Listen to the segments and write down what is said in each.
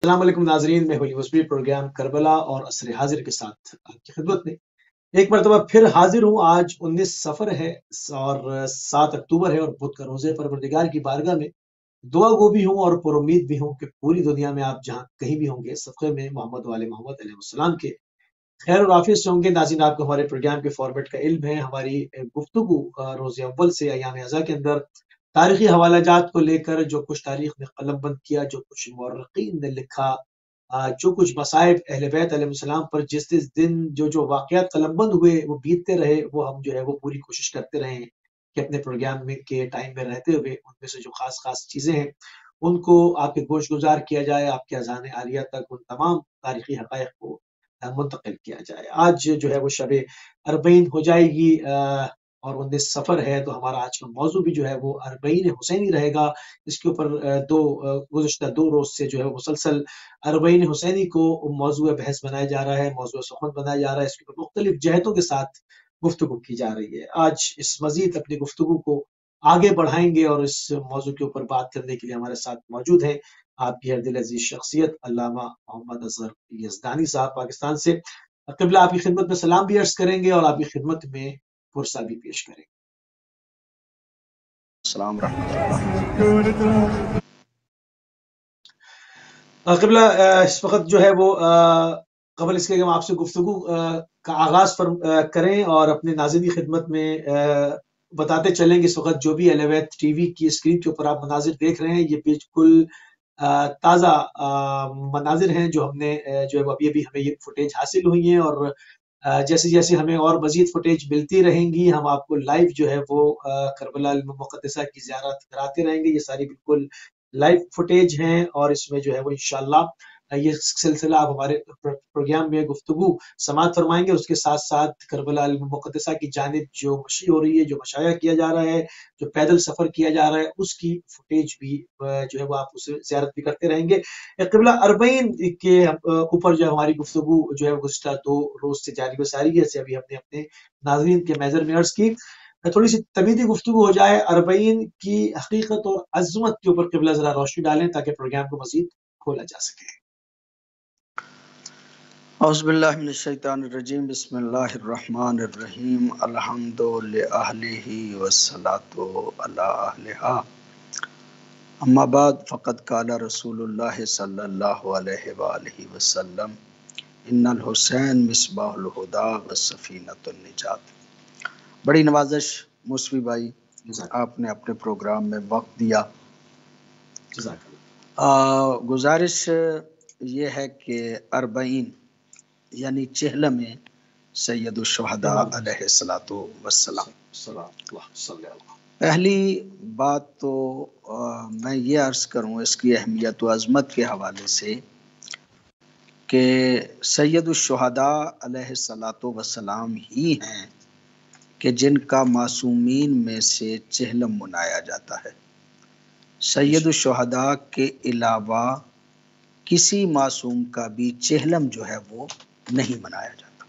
السلام علیکم ناظرین، میں ہولی وسبی پروگرام کربلا اور عصر حاضر کے ساتھ آپ کی خدمت میں ایک مرتبہ پھر حاضر ہوں۔ آج 19 سفر ہے اور 7 اکتوبر ہے اور بدھ کا روزے پروردگار کی بارگاہ میں دعا گو بھی ہوں اور پر امید بھی ہوں کہ پوری دنیا میں آپ جہاں کہیں بھی ہوں گے صدقے میں محمد وال محمد علیہ السلام کے خیر اور عافیت سے ہوں گے۔ ناظرین، آپ کو ہمارے پروگرام کے فارمیٹ کا علم ہے۔ ہماری گفتگو روز اول سے ایام ازا کے اندر تاریخی حوالہ جات کو لے کر جو کچھ تاریخ نے قلم بند کیا، جو کچھ مورخین نے لکھا، جو کچھ مصائب اہل بیت علیہ السلام پر جس دن جو واقعات قلم بند ہوئے وہ بیتتے رہے، وہ ہم جو ہے وہ پوری کوشش کرتے رہے ہیں کہ اپنے پروگرام میں کے ٹائم میں رہتے ہوئے ان میں سے جو خاص چیزیں ہیں ان کو آپ کے گوش گزار کیا جائے، آپ کے اذان عالیہ تک ان تمام تاریخی حقائق کو منتقل کیا جائے۔ آج جو ہے وہ شب اربعین ہو جائے گی اور 19 سفر ہے، تو ہمارا آج کا موضوع بھی جو ہے وہ اربعین حسینی رہے گا۔ اس کے اوپر گزشتہ 2 روز سے جو ہے مسلسل اربعین حسینی کو موضوع بحث بنایا جا رہا ہے، موضوع سخن بنایا جا رہا ہے، اس کے اوپر مختلف جہتوں کے ساتھ گفتگو کی جا رہی ہے۔ آج اس مزید اپنی گفتگو کو آگے بڑھائیں گے اور اس موضوع کے اوپر بات کرنے کے لیے ہمارے ساتھ موجود ہیں آپ کی ہر دل عزیز شخصیت علامہ محمد اظہر یزدانی صاحب پاکستان سے۔ قبلہ آپ کی خدمت میں سلام بھی عرض کریں گے اور آپ کی خدمت میں فرصہ بھی پیش کریں گے۔ السلام ورحمۃ اللہ۔ قبلہ اس وقت جو ہے وہ قبل اس کے کہ ہم آپ سے گفتگو کا آغاز کریں اور اپنے ناظرین کی خدمت میں بتاتے چلیں کہ اس وقت جو بھی اہل بیت ٹی وی کی اسکرین کے اوپر آپ مناظر دیکھ رہے ہیں یہ بالکل تازہ مناظر ہیں جو ہم نے جو ہے ابھی ہمیں یہ فوٹیج حاصل ہوئی ہیں، اور جیسے جیسے ہمیں اور مزید فوٹیج ملتی رہیں گی ہم آپ کو لائیو جو ہے وہ کربلا المقدسہ کی زیارت کراتے رہیں گے۔ یہ ساری بالکل لائیو فوٹیج ہیں اور اس میں جو ہے وہ انشاءاللہ یہ سلسلہ آپ ہمارے پروگرام میں گفتگو سماعت فرمائیں گے۔ اس کے ساتھ ساتھ کربلا المقدسہ کی جانب جو مشی ہو رہی ہے، جو مشایا کیا جا رہا ہے، جو پیدل سفر کیا جا رہا ہے، اس کی فوٹیج بھی جو ہے وہ آپ اسے زیارت بھی کرتے رہیں گے۔ قبلہ اربعین کے اوپر جو ہماری گفتگو جو ہے گزشتہ 2 روز سے جاری و ساری ہے، جیسے ابھی ہم نے اپنے ناظرین کے میزر میں عرض کی، تھوڑی سی تمیدی گفتگو ہو جائے اربعین کی حقیقت اور عظمت کے اوپر قبلہ ذرا روشنی ڈالیں تاکہ پروگرام کو مزید کھولا جا سکے۔ اعوذ باللہ من الشیطان الرجیم، بسم اللہ الرحمن الرحیم، الحمد لأہلہ والصلاة علی اہلہا، اما بعد فقد قال رسول اللہ صلی اللہ علیہ وآلہ وسلم ان الحسین مصباح الہدی وسفینۃ النجات۔ بڑی نوازش موسوی بھائی، آپ نے اپنے پروگرام میں وقت دیا۔ جزاک اللہ۔ گزارش یہ ہے کہ اربعین یعنی چہلم سید الشہداء علیہ الصلوۃ والسلام۔ پہلی بات تو میں یہ عرض کروں اس کی اہمیت و عظمت کے حوالے سے کہ سید الشہداء علیہ الصلوۃ والسلام ہی ہیں کہ جن کا معصومین میں سے چہلم منایا جاتا ہے۔ سید الشہداء کے علاوہ کسی معصوم کا بھی چہلم جو ہے وہ نہیں منایا جاتا۔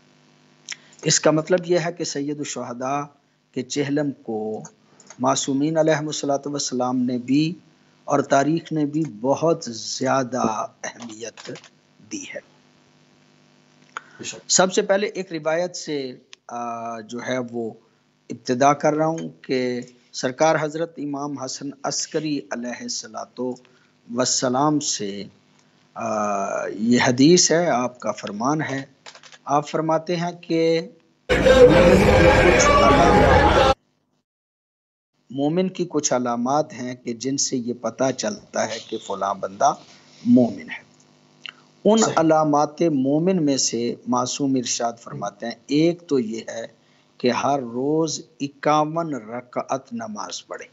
اس کا مطلب یہ ہے کہ سید الشہداء کے چہلم کو معصومین علیہ الصلوۃ والسلام نے بھی اور تاریخ نے بھی بہت زیادہ اہمیت دی ہے۔ سب سے پہلے ایک روایت سے جو ہے وہ ابتدا کر رہا ہوں کہ سرکار حضرت امام حسن عسکری علیہ الصلوۃ والسلام سے یہ حدیث ہے، آپ کا فرمان ہے۔ آپ فرماتے ہیں کہ مومن کی کچھ علامات ہیں کہ جن سے یہ پتہ چلتا ہے کہ فلاں بندہ مومن ہے۔ ان علامات مومن میں سے معصوم ارشاد فرماتے ہیں ایک تو یہ ہے کہ ہر روز 51 رکعت نماز پڑھے،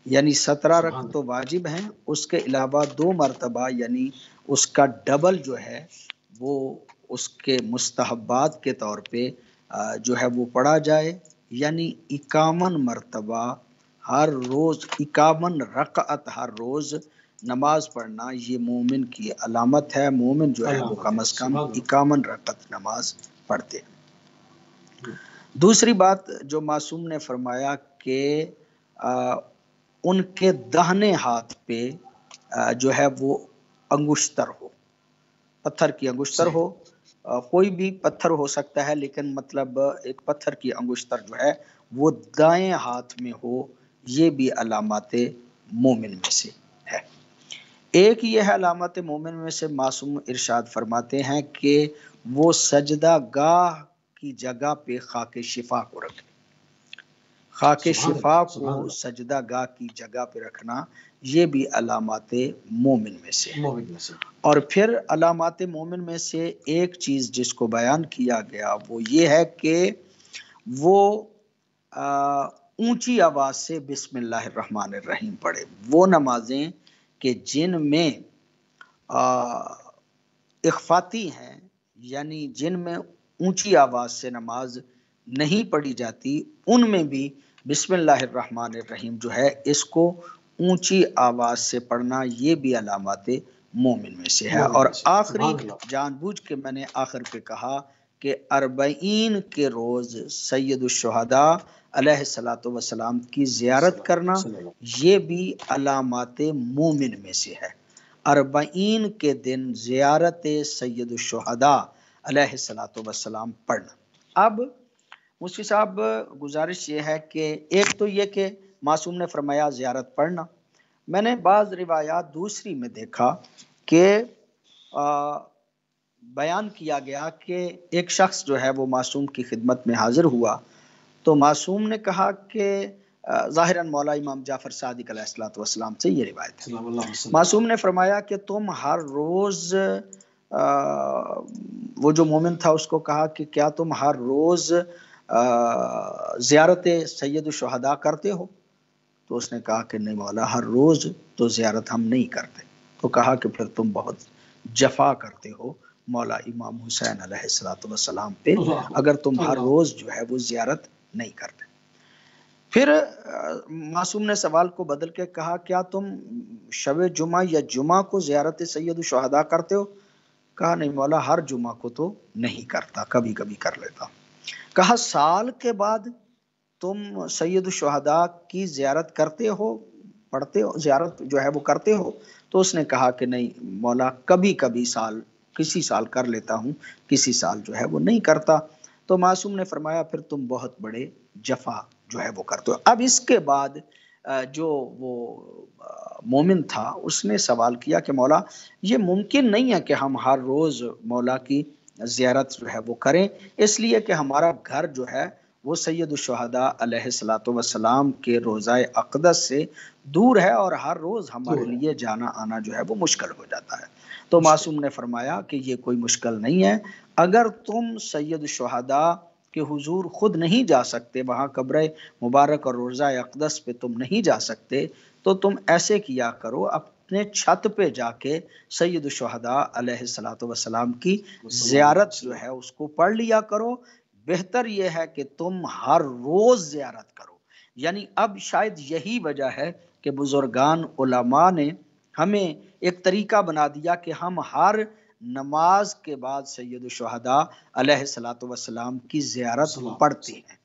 یعنی 17 رکعت تو واجب ہیں، اس کے علاوہ 2 مرتبہ یعنی اس کا ڈبل جو ہے وہ اس کے مستحبات کے طور پہ جو ہے وہ پڑھا جائے، یعنی 51 مرتبہ ہر روز 51 رکعت ہر روز نماز پڑھنا یہ مومن کی علامت ہے۔ مومن جو ہے وہ کم از کم 51 رکعت نماز پڑھتے ہیں۔ دوسری بات جو معصوم نے فرمایا کہ ان کے داہنے ہاتھ پہ جو ہے وہ انگشتر ہو، پتھر کی انگشتر ہو، کوئی بھی پتھر ہو سکتا ہے، لیکن مطلب ایک پتھر کی انگشتر جو ہے وہ دائیں ہاتھ میں ہو، یہ بھی علامات مومن میں سے ہے۔ ایک یہ ہے علامات مومن میں سے، معصوم ارشاد فرماتے ہیں کہ وہ سجدہ گاہ کی جگہ پہ خاک شفا کو رکھے۔ خاک شفا کو سجدہ گاہ کی جگہ پہ رکھنا یہ بھی علامات مومن میں سے ہے۔ اور پھر علامات مومن میں سے ایک چیز جس کو بیان کیا گیا وہ یہ ہے کہ وہ اونچی آواز سے بسم اللہ الرحمن الرحیم پڑھے۔ وہ نمازیں کہ جن میں اخفاتی ہیں، یعنی جن میں اونچی آواز سے نماز نہیں پڑھی جاتی، ان میں بھی بسم اللہ الرحمن الرحیم جو ہے اس کو اونچی آواز سے پڑھنا یہ بھی علامات مومن میں سے ہے۔ اور آخری جان بوجھ کے میں نے آخر پہ کہا کہ 40 کے روز سید الشہداء علیہ الصلوۃ والسلام کی زیارت کرنا یہ بھی علامات مومن میں سے ہے۔ 40 کے دن زیارت سید الشہداء علیہ الصلوۃ والسلام پڑھنا۔ اب مفتی صاحب گزارش یہ ہے کہ ایک تو یہ کہ معصوم نے فرمایا زیارت پڑھنا، میں نے بعض روایات دوسری میں دیکھا کہ بیان کیا گیا کہ ایک شخص جو ہے وہ معصوم کی خدمت میں حاضر ہوا تو معصوم نے کہا کہ ظاہراً مولا امام جعفر صادق علیہ الصلوۃ والسلام سے یہ روایت ہے، معصوم نے فرمایا کہ تم ہر روز وہ جو مومن تھا اس کو کہا کہ کیا تم ہر روز زیارت سید الشہداء کرتے ہو؟ تو اس نے کہا کہ نہیں مولا، ہر روز تو زیارت ہم نہیں کرتے۔ تو کہا کہ پھر تم بہت جفا کرتے ہو مولا امام حسین علیہ الصلوۃ والسلام پہ اگر تم ہر روز جو ہے وہ زیارت نہیں کرتے۔ پھر معصوم نے سوال کو بدل کے کہا کیا تم شب جمعہ یا جمعہ کو زیارت سید الشہداء کرتے ہو؟ کہا نہیں مولا، ہر جمعہ کو تو نہیں کرتا، کبھی کبھی کر لیتا۔ کہا سال کے بعد تم سید الشہداء کی زیارت کرتے ہو، پڑھتے ہو، زیارت جو ہے وہ کرتے ہو؟ تو اس نے کہا کہ نہیں مولا، کبھی کبھی کسی سال کر لیتا ہوں، کسی سال جو ہے وہ نہیں کرتا۔ تو معصوم نے فرمایا پھر تم بہت بڑے جفا جو ہے وہ کرتے ہو۔ اب اس کے بعد جو وہ مومن تھا اس نے سوال کیا کہ مولا یہ ممکن نہیں ہے کہ ہم ہر روز مولا کی زیارت جو ہے وہ کریں، اس لیے کہ ہمارا گھر جو ہے وہ سید الشہداء علیہ الصلوۃ والسلام کے روضہ اقدس سے دور ہے اور ہر روز ہمارے لیے جانا آنا جو ہے وہ مشکل ہو جاتا ہے۔ تو معصوم نے فرمایا کہ یہ کوئی مشکل نہیں ہے، اگر تم سید الشہداء کہ حضور خود نہیں جا سکتے، وہاں قبر مبارک اور روضہ اقدس پہ تم نہیں جا سکتے، تو تم ایسے کیا کرو، اپنے چھت پہ جا کے سید الشہداء علیہ الصلوۃ والسلام کی زیارت جو ہے اس کو پڑھ لیا کرو۔ بہتر یہ ہے کہ تم ہر روز زیارت کرو۔ یعنی اب شاید یہی وجہ ہے کہ بزرگان علماء نے ہمیں ایک طریقہ بنا دیا کہ ہم ہر نماز کے بعد سید الشہداء علیہ الصلوۃ والسلام کی زیارت پڑھتے ہیں۔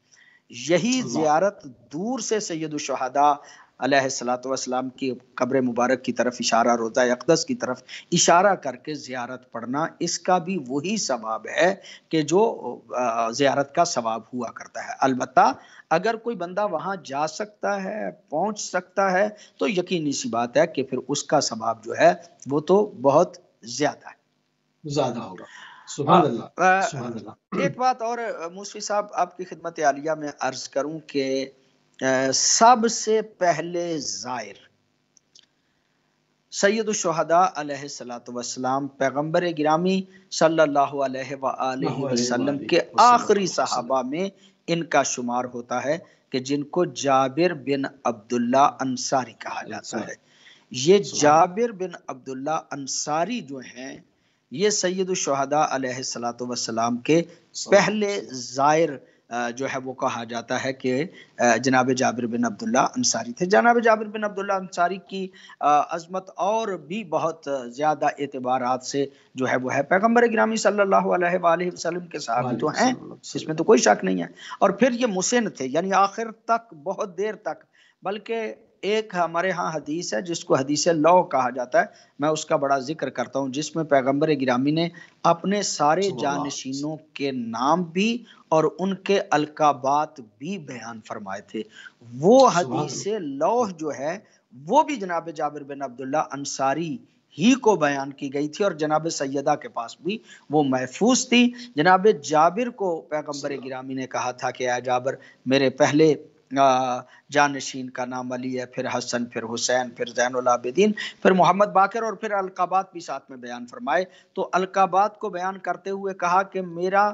یہی زیارت دور سے سید الشہداء علیہ الصلوۃ والسلام کی قبر مبارک کی طرف اشارہ، روضہ اقدس کی طرف اشارہ کر کے زیارت پڑھنا، اس کا بھی وہی ثواب ہے کہ جو زیارت کا ثواب ہوا کرتا ہے۔ البتہ اگر کوئی بندہ وہاں جا سکتا ہے، پہنچ سکتا ہے، تو یقینی سی بات ہے کہ پھر اس کا ثواب جو ہے وہ تو بہت زیادہ ہوگا۔ سبحان اللہ، سبحان اللہ۔ ایک بات اور موسوی صاحب آپ کی خدمت عالیہ میں عرض کروں کہ سب سے پہلے زائر سید الشہداء علیہ الصلوۃ والسلام پیغمبر گرامی صلی اللہ علیہ وآلہ وسلم کے آخری صحابہ میں ان کا شمار ہوتا ہے کہ جن کو جابر بن عبداللہ انصاری کہا جاتا ہے۔ یہ جابر بن عبداللہ انصاری جو ہیں یہ سید الشہداء علیہ الصلوۃ والسلام کے پہلے زائر جو ہے وہ کہا جاتا ہے کہ جناب جابر بن عبداللہ انصاری تھے۔ جناب جابر بن عبداللہ انصاری کی عظمت اور بھی بہت زیادہ اعتبارات سے جو ہے وہ ہے، پیغمبر گرامی صلی اللہ علیہ وآلہ وسلم کے صحابی تو ہیں، اس میں تو کوئی شک نہیں ہے، اور پھر یہ مسن تھے، یعنی آخر تک بہت دیر تک، بلکہ ایک ہمارے ہاں حدیث ہے جس کو حدیث لو کہا جاتا ہے، میں اس کا بڑا ذکر کرتا ہوں، جس میں پیغمبر گرامی نے اپنے سارے صلی اللہ علیہ جانشینوں کے نام بھی اور ان کے القابات بھی بیان فرمائے تھے۔ وہ وسلم۔ سبحان حدیث لوح جو ہے وہ بھی جناب جابر بن عبداللہ انصاری ہی کو بیان کی گئی تھی، اور جناب سیدہ کے پاس بھی وہ محفوظ تھی۔ جناب جابر کو پیغمبر اللہ۔ گرامی نے کہا تھا کہ اے جابر، میرے پہلے جانشین کا نام علی ہے، پھر حسن، پھر حسین، پھر زین العابدین، پھر محمد باقر، اور پھر القابات بھی ساتھ میں بیان فرمائے۔ تو القابات کو بیان کرتے ہوئے کہا کہ میرا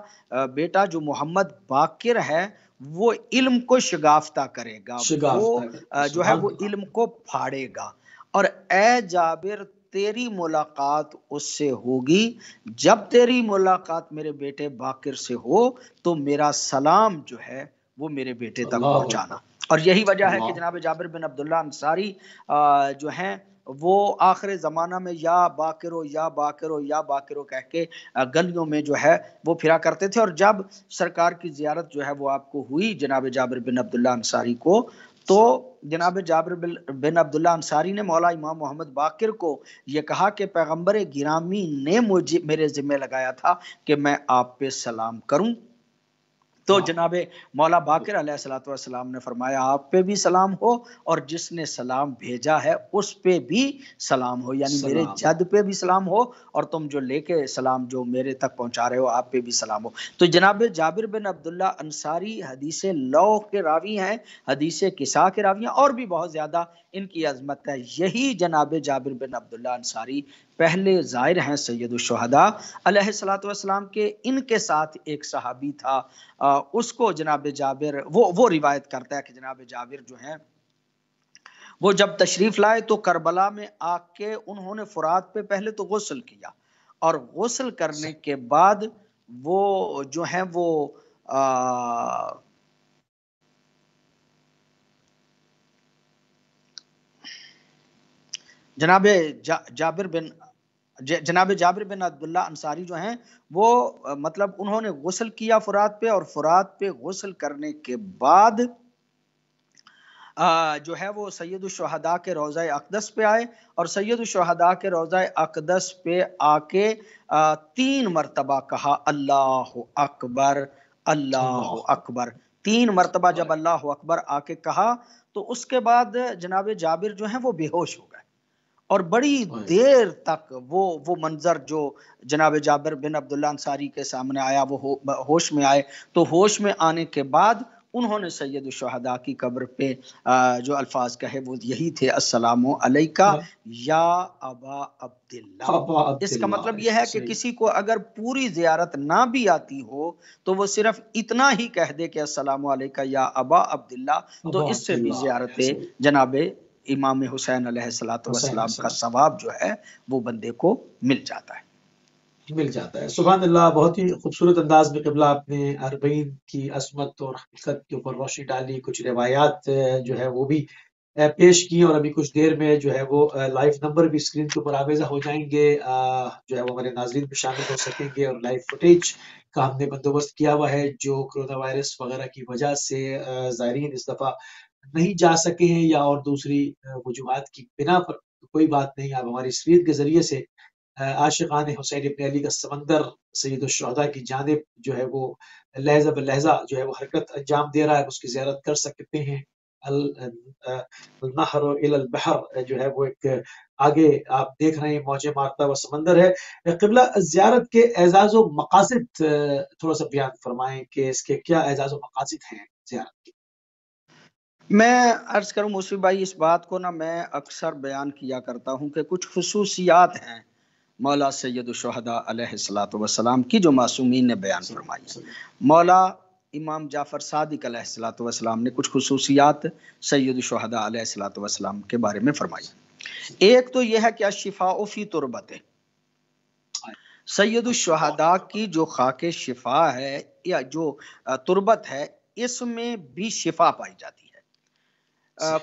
بیٹا جو محمد باقر ہے وہ علم کو شگافتہ کرے گا، وہ شگافتہ کرے، جو ہے سبحان وہ اللہ۔ علم کو پھاڑے گا، اور اے جابر تیری ملاقات اس سے ہوگی، جب تیری ملاقات میرے بیٹے باقر سے ہو تو میرا سلام جو ہے وہ میرے بیٹے تک اللہ پہنچانا۔ اکبر۔ اور یہی وجہ ہے کہ اللہ۔ جناب جابر بن عبداللہ انصاری جو ہیں وہ آخر زمانہ میں یا باقرو یا باقرو یا باقرو کہہ کے گلیوں میں جو ہے وہ پھرا کرتے تھے، اور جب سرکار کی زیارت جو ہے وہ آپ کو ہوئی جناب جابر بن عبداللہ انصاری کو، تو جناب جابر بن عبداللہ انصاری نے مولا امام محمد باقر کو یہ کہا کہ پیغمبر گرامی نے مجھے میرے ذمہ لگایا تھا کہ میں آپ پہ سلام کروں۔ تو جناب مولا باقر علیہ الصلوۃ والسلام نے فرمایا آپ پہ بھی سلام ہو، اور جس نے سلام بھیجا ہے اس پہ بھی سلام ہو، یعنی میرے سلام۔ جد پہ بھی سلام ہو، اور تم جو لے کے سلام جو میرے تک پہنچا رہے ہو آپ پہ بھی سلام ہو۔ تو جناب جابر بن عبداللہ انصاری حدیث لو کے راوی ہیں، حدیث کسا کے راوی ہیں، اور بھی بہت زیادہ ان کی عظمت ہے۔ یہی جناب جابر بن عبداللہ انصاری پہلے زائر ہیں سید الشہداء علیہ الصلوۃ والسلام کے۔ ان کے ساتھ ایک صحابی تھا، اس کو جناب جابر وہ روایت کرتا ہے کہ جناب جابر جو ہیں وہ جب تشریف لائے تو کربلا میں آ کے انہوں نے فرات پہ پہلے تو غسل کیا، اور غسل کرنے کے بعد وہ جو ہیں وہ جناب جابر بن عبداللہ انصاری جو ہیں وہ مطلب انہوں نے غسل کیا فرات پہ، اور فرات پہ غسل کرنے کے بعد جو ہے وہ سید الشہداء کے روضہ اقدس پہ آئے، اور سید الشہداء کے روضہ اقدس پہ آ کے 3 مرتبہ کہا اللہ اکبر، اللہ اللہ اکبر۔ 3 مرتبہ جب اللہ اکبر آ کے کہا تو اس کے بعد جناب جابر جو ہیں وہ بے ہوش ہو گئے، اور بڑی دیر تک وہ منظر جو جناب جابر بن عبداللہ انصاری کے سامنے آیا، وہ ہوش میں آئے۔ تو ہوش میں آنے کے بعد انہوں نے سید الشہداء کی قبر پہ جو الفاظ کہے وہ یہی تھے السلام علیکہ یا ابا عبداللہ۔ ابا اس کا مطلب عبداللہ۔ یہ ہے کہ صحیح۔ کسی کو اگر پوری زیارت نہ بھی آتی ہو تو وہ صرف اتنا ہی کہہ دے کہ السلام علیکہ یا ابا عبداللہ، تو ابا اس سے بھی عبداللہ۔ زیارت صحیح۔ جناب امام حسین علیہ الصلوۃ حسین والسلام کا السلام ثواب جو ہے وہ بندے کو مل جاتا ہے۔ مل جاتا ہے۔ سبحان اللہ، بہت ہی خوبصورت انداز میں قبلہ آپ نے اربعین کی عظمت اور حقیقت کے اوپر روشنی ڈالی، کچھ روایات جو ہے وہ بھی پیش کی، اور ابھی کچھ دیر میں جو ہے وہ لائیو نمبر بھی اسکرین کے اوپر آویزہ ہو جائیں گے، جو ہے وہ ہمارے ناظرین میں شامل ہو سکیں گے، اور لائیو فوٹیج کا ہم نے بندوبست کیا ہوا ہے جو کرونا وائرس وغیرہ کی وجہ سے زائرین اس دفعہ نہیں جا سکے ہیں، یا اور دوسری وجوہات کی بنا پر، کوئی بات نہیں، آپ ہماری اسکرین کے ذریعے سے عاشقان حسین ابن علی کا سمندر سید الشہداء کی جانب جو ہے وہ لہجہ بلہجہ جو ہے وہ حرکت انجام دے رہا ہے، اس کی زیارت کر سکتے ہیں۔ النہر الی البحر جو ہے وہ ایک آگے آپ دیکھ رہے ہیں موجیں مارتا ہوا سمندر ہے۔ قبلہ زیارت کے اعزاز و مقاصد تھوڑا سا بیان فرمائیں کہ اس کے کیا اعزاز و مقاصد ہیں زیارت کے؟ میں عرض کروں موسیٰ بھائی، اس بات کو میں اکثر بیان کیا کرتا ہوں کہ کچھ خصوصیات ہیں مولا سید الشہداء علیہ الصلوۃ والسلام کی جو معصومین نے بیان فرمائی ہیں۔ مولا امام جعفر صادق علیہ الصلوۃ والسلام نے کچھ خصوصیات سید الشہداء علیہ الصلوۃ والسلام کے بارے میں فرمائی۔ ایک تو یہ ہے کہ الشفاء فی تربتہ، سید الشہداء کی جو خاک شفا ہے یا جو تربت ہے اس میں بھی شفا پائی جاتی ہے۔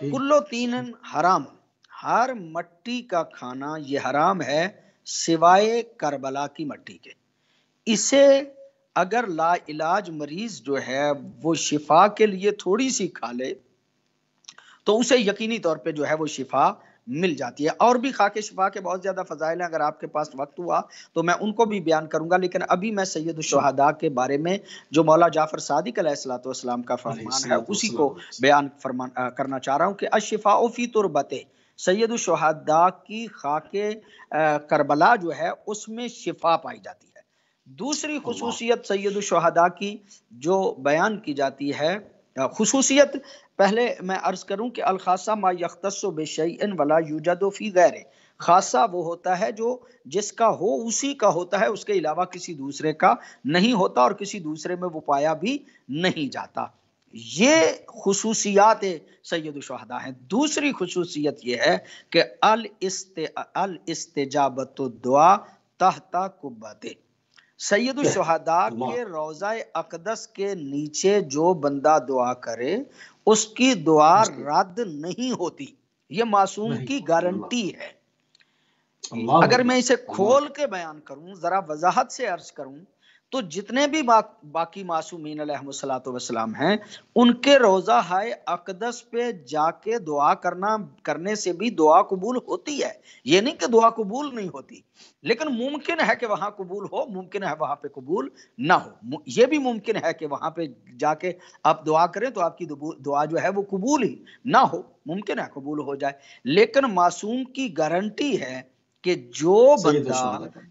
کلو تین حرام، ہر مٹی کا کھانا یہ حرام ہے سوائے کربلا کی مٹی کے۔ اسے اگر لا علاج مریض جو ہے وہ شفا کے لیے تھوڑی سی کھا لے تو اسے یقینی طور پہ جو ہے وہ شفا مل جاتی ہے. اور بھی خاک شفا کے بہت زیادہ فضائل ہیں، اگر آپ کے پاس وقت ہوا تو میں ان کو بھی بیان کروں گا، لیکن ابھی میں سید الشہداء کے بارے میں جو مولا جعفر صادق علیہ الصلوۃ والسلام کا فرمان ہے اسی کو بیان کرنا چاہ رہا ہوں کہ الشفاء فی تربتہ، سید الشہداء کی خاک کربلا جو ہے اس میں شفا پائی جاتی ہے. دوسری خصوصیت سید الشہداء کی جو بیان کی جاتی ہے، خصوصیت پہلے میں عرض کروں کہ الخاصہ ما یختص بشیء ولا یوجد فی غیرہ، خاصہ وہ ہوتا ہے جو جس کا ہو اسی کا ہوتا ہے، اس کے علاوہ کسی دوسرے کا نہیں ہوتا اور کسی دوسرے میں وہ پایا بھی نہیں جاتا. یہ خصوصیات سید الشہداء ہیں. دوسری خصوصیت یہ ہے کہ الاستجابت الدعاء تحت قبۃ، سید الشہداء کے روضہ اقدس کے نیچے جو بندہ دعا کرے اس کی دعا رد نہیں ہوتی. یہ معصوم کی گارنٹی ہے. اگر میں اسے کھول کے بیان کروں، ذرا وضاحت سے عرض کروں، تو جتنے بھی باقی معصومین علیہم الصلوۃ والسلام ہیں ان کے روضہ اقدس پہ جا کے دعا کرنے سے بھی دعا قبول ہوتی ہے. یہ نہیں کہ دعا قبول نہیں ہوتی، لیکن ممکن ہے کہ وہاں قبول ہو، ممکن ہے وہاں پہ قبول نہ ہو. یہ بھی ممکن ہے کہ وہاں پہ جا کے آپ دعا کریں تو آپ کی دعا جو ہے وہ قبول ہی نہ ہو، ممکن ہے قبول ہو جائے. لیکن معصوم کی گارنٹی ہے کہ جو بندہ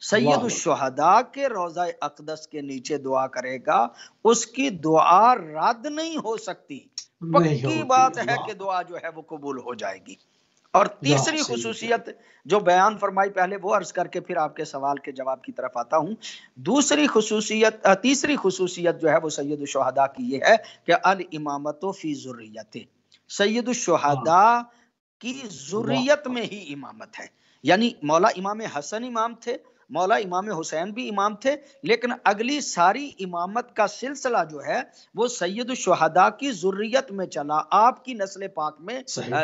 سید الشہداء کے روضہ اقدس کے نیچے دعا کرے گا اس کی دعا رد نہیں ہو سکتی. پکی بات ہے کہ دعا جو ہے وہ قبول ہو جائے گی. اور تیسری خصوصیت جو بیان فرمائی پہلے وہ عرض کر کے پھر آپ کے سوال کے جواب کی طرف آتا ہوں. تیسری خصوصیت جو ہے وہ سید الشہداء کی یہ ہے کہ الامامت فی ذریت، سید الشہداء کی ذریت میں ہی امامت ہے. یعنی مولا امام حسن امام تھے، مولا امام حسین بھی امام تھے، لیکن اگلی ساری امامت کا سلسلہ جو ہے وہ سید الشہداء کی ذریت میں چلا، آپ کی نسل پاک میں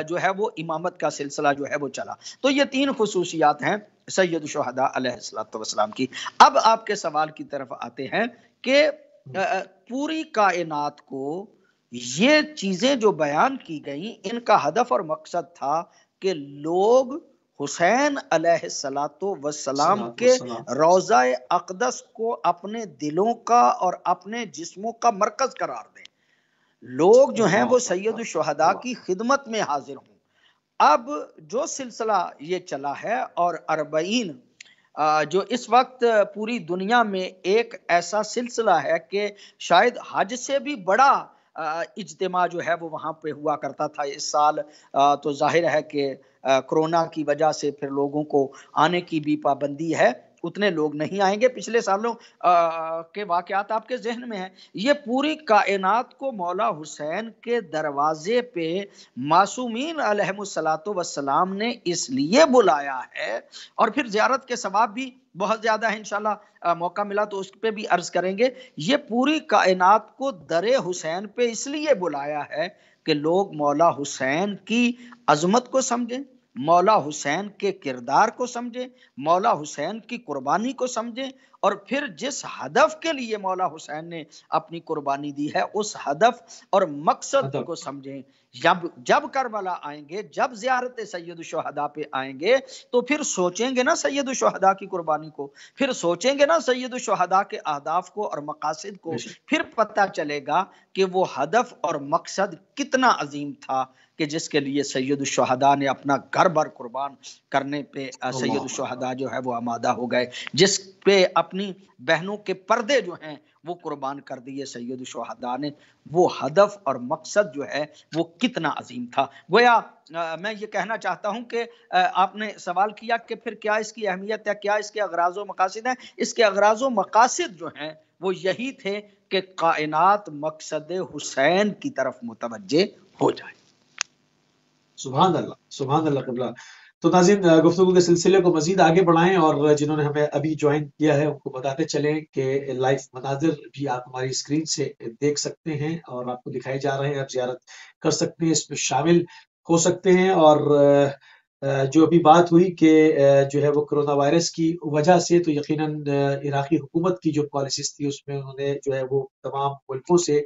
جو ہے وہ امامت کا سلسلہ جو ہے وہ چلا. تو یہ تین خصوصیات ہیں سید الشہداء علیہ الصلوۃ والسلام کی. اب آپ کے سوال کی طرف آتے ہیں کہ پوری کائنات کو یہ چیزیں جو بیان کی گئیں ان کا ہدف اور مقصد تھا کہ لوگ حسین علیہ الصلوۃ والسلام کے روضہ اقدس کو اپنے دلوں کا اور اپنے جسموں کا مرکز قرار دیں. لوگ جو ہیں وہ سید الشہداء کی خدمت میں حاضر ہوں. اب جو سلسلہ یہ چلا ہے اور 40 جو اس وقت پوری دنیا میں ایک ایسا سلسلہ ہے کہ شاید حج سے بھی بڑا اجتماع جو ہے وہ وہاں پہ ہوا کرتا تھا. اس سال تو ظاہر ہے کہ کرونا کی وجہ سے پھر لوگوں کو آنے کی بھی پابندی ہے، اتنے لوگ نہیں آئیں گے. پچھلے سالوں کے واقعات آپ کے ذہن میں ہیں. یہ پوری کائنات کو مولا حسین کے دروازے پہ معصومین علیہم الصلوۃ والسلام نے اس لیے بلایا ہے، اور پھر زیارت کے ثواب بھی بہت زیادہ ہے، انشاءاللہ موقع ملا تو اس پہ بھی عرض کریں گے. یہ پوری کائنات کو در حسین پہ اس لیے بلایا ہے کہ لوگ مولا حسین کی عظمت کو سمجھیں، مولا حسین کے کردار کو سمجھیں، مولا حسین کی قربانی کو سمجھیں، اور پھر جس ہدف کے لیے مولا حسین نے اپنی قربانی دی ہے اس ہدف اور مقصد کو سمجھیں. جب کربلا آئیں گے، جب زیارت سید الشہداء پہ آئیں گے تو پھر سوچیں گے نا سید الشہداء کی قربانی کو، پھر سوچیں گے نا سید الشہداء کے اہداف کو اور مقاصد کو، پھر پتہ چلے گا کہ وہ ہدف اور مقصد کتنا عظیم تھا کہ جس کے لیے سید الشہداء نے اپنا گھر بھر قربان کرنے پہ سید الشہداء جو ہے وہ آمادہ ہو گئے، جس پہ اپنی بہنوں کے پردے جو ہیں وہ قربان کر دیے سید الشہداء نے. وہ ہدف اور مقصد جو ہے وہ کتنا عظیم تھا. گویا میں یہ کہنا چاہتا ہوں کہ آپ نے سوال کیا کہ پھر کیا اس کی اہمیت ہے، کیا اس کے اغراض و مقاصد ہیں. اس کے اغراض و مقاصد جو ہیں وہ یہی تھے کہ کائنات مقصد حسین کی طرف متوجہ ہو جائے. سبحان اللہ، سبحان اللہ قبلہ. تو ناظرین گفتگو کے سلسلے کو مزید آگے بڑھائیں، اور جنہوں نے ہمیں ابھی جوائن کیا ہے ان کو بتاتے چلیں کہ لائیو مناظر بھی آپ ہماری اسکرین سے دیکھ سکتے ہیں اور آپ کو دکھائے جا رہے ہیں. آپ زیارت کر سکتے ہیں، اس میں شامل ہو سکتے ہیں. اور جو ابھی بات ہوئی کہ جو ہے وہ کرونا وائرس کی وجہ سے، تو یقیناً عراقی حکومت کی جو پالیسیز تھی اس میں انہوں نے جو ہے وہ تمام ملکوں سے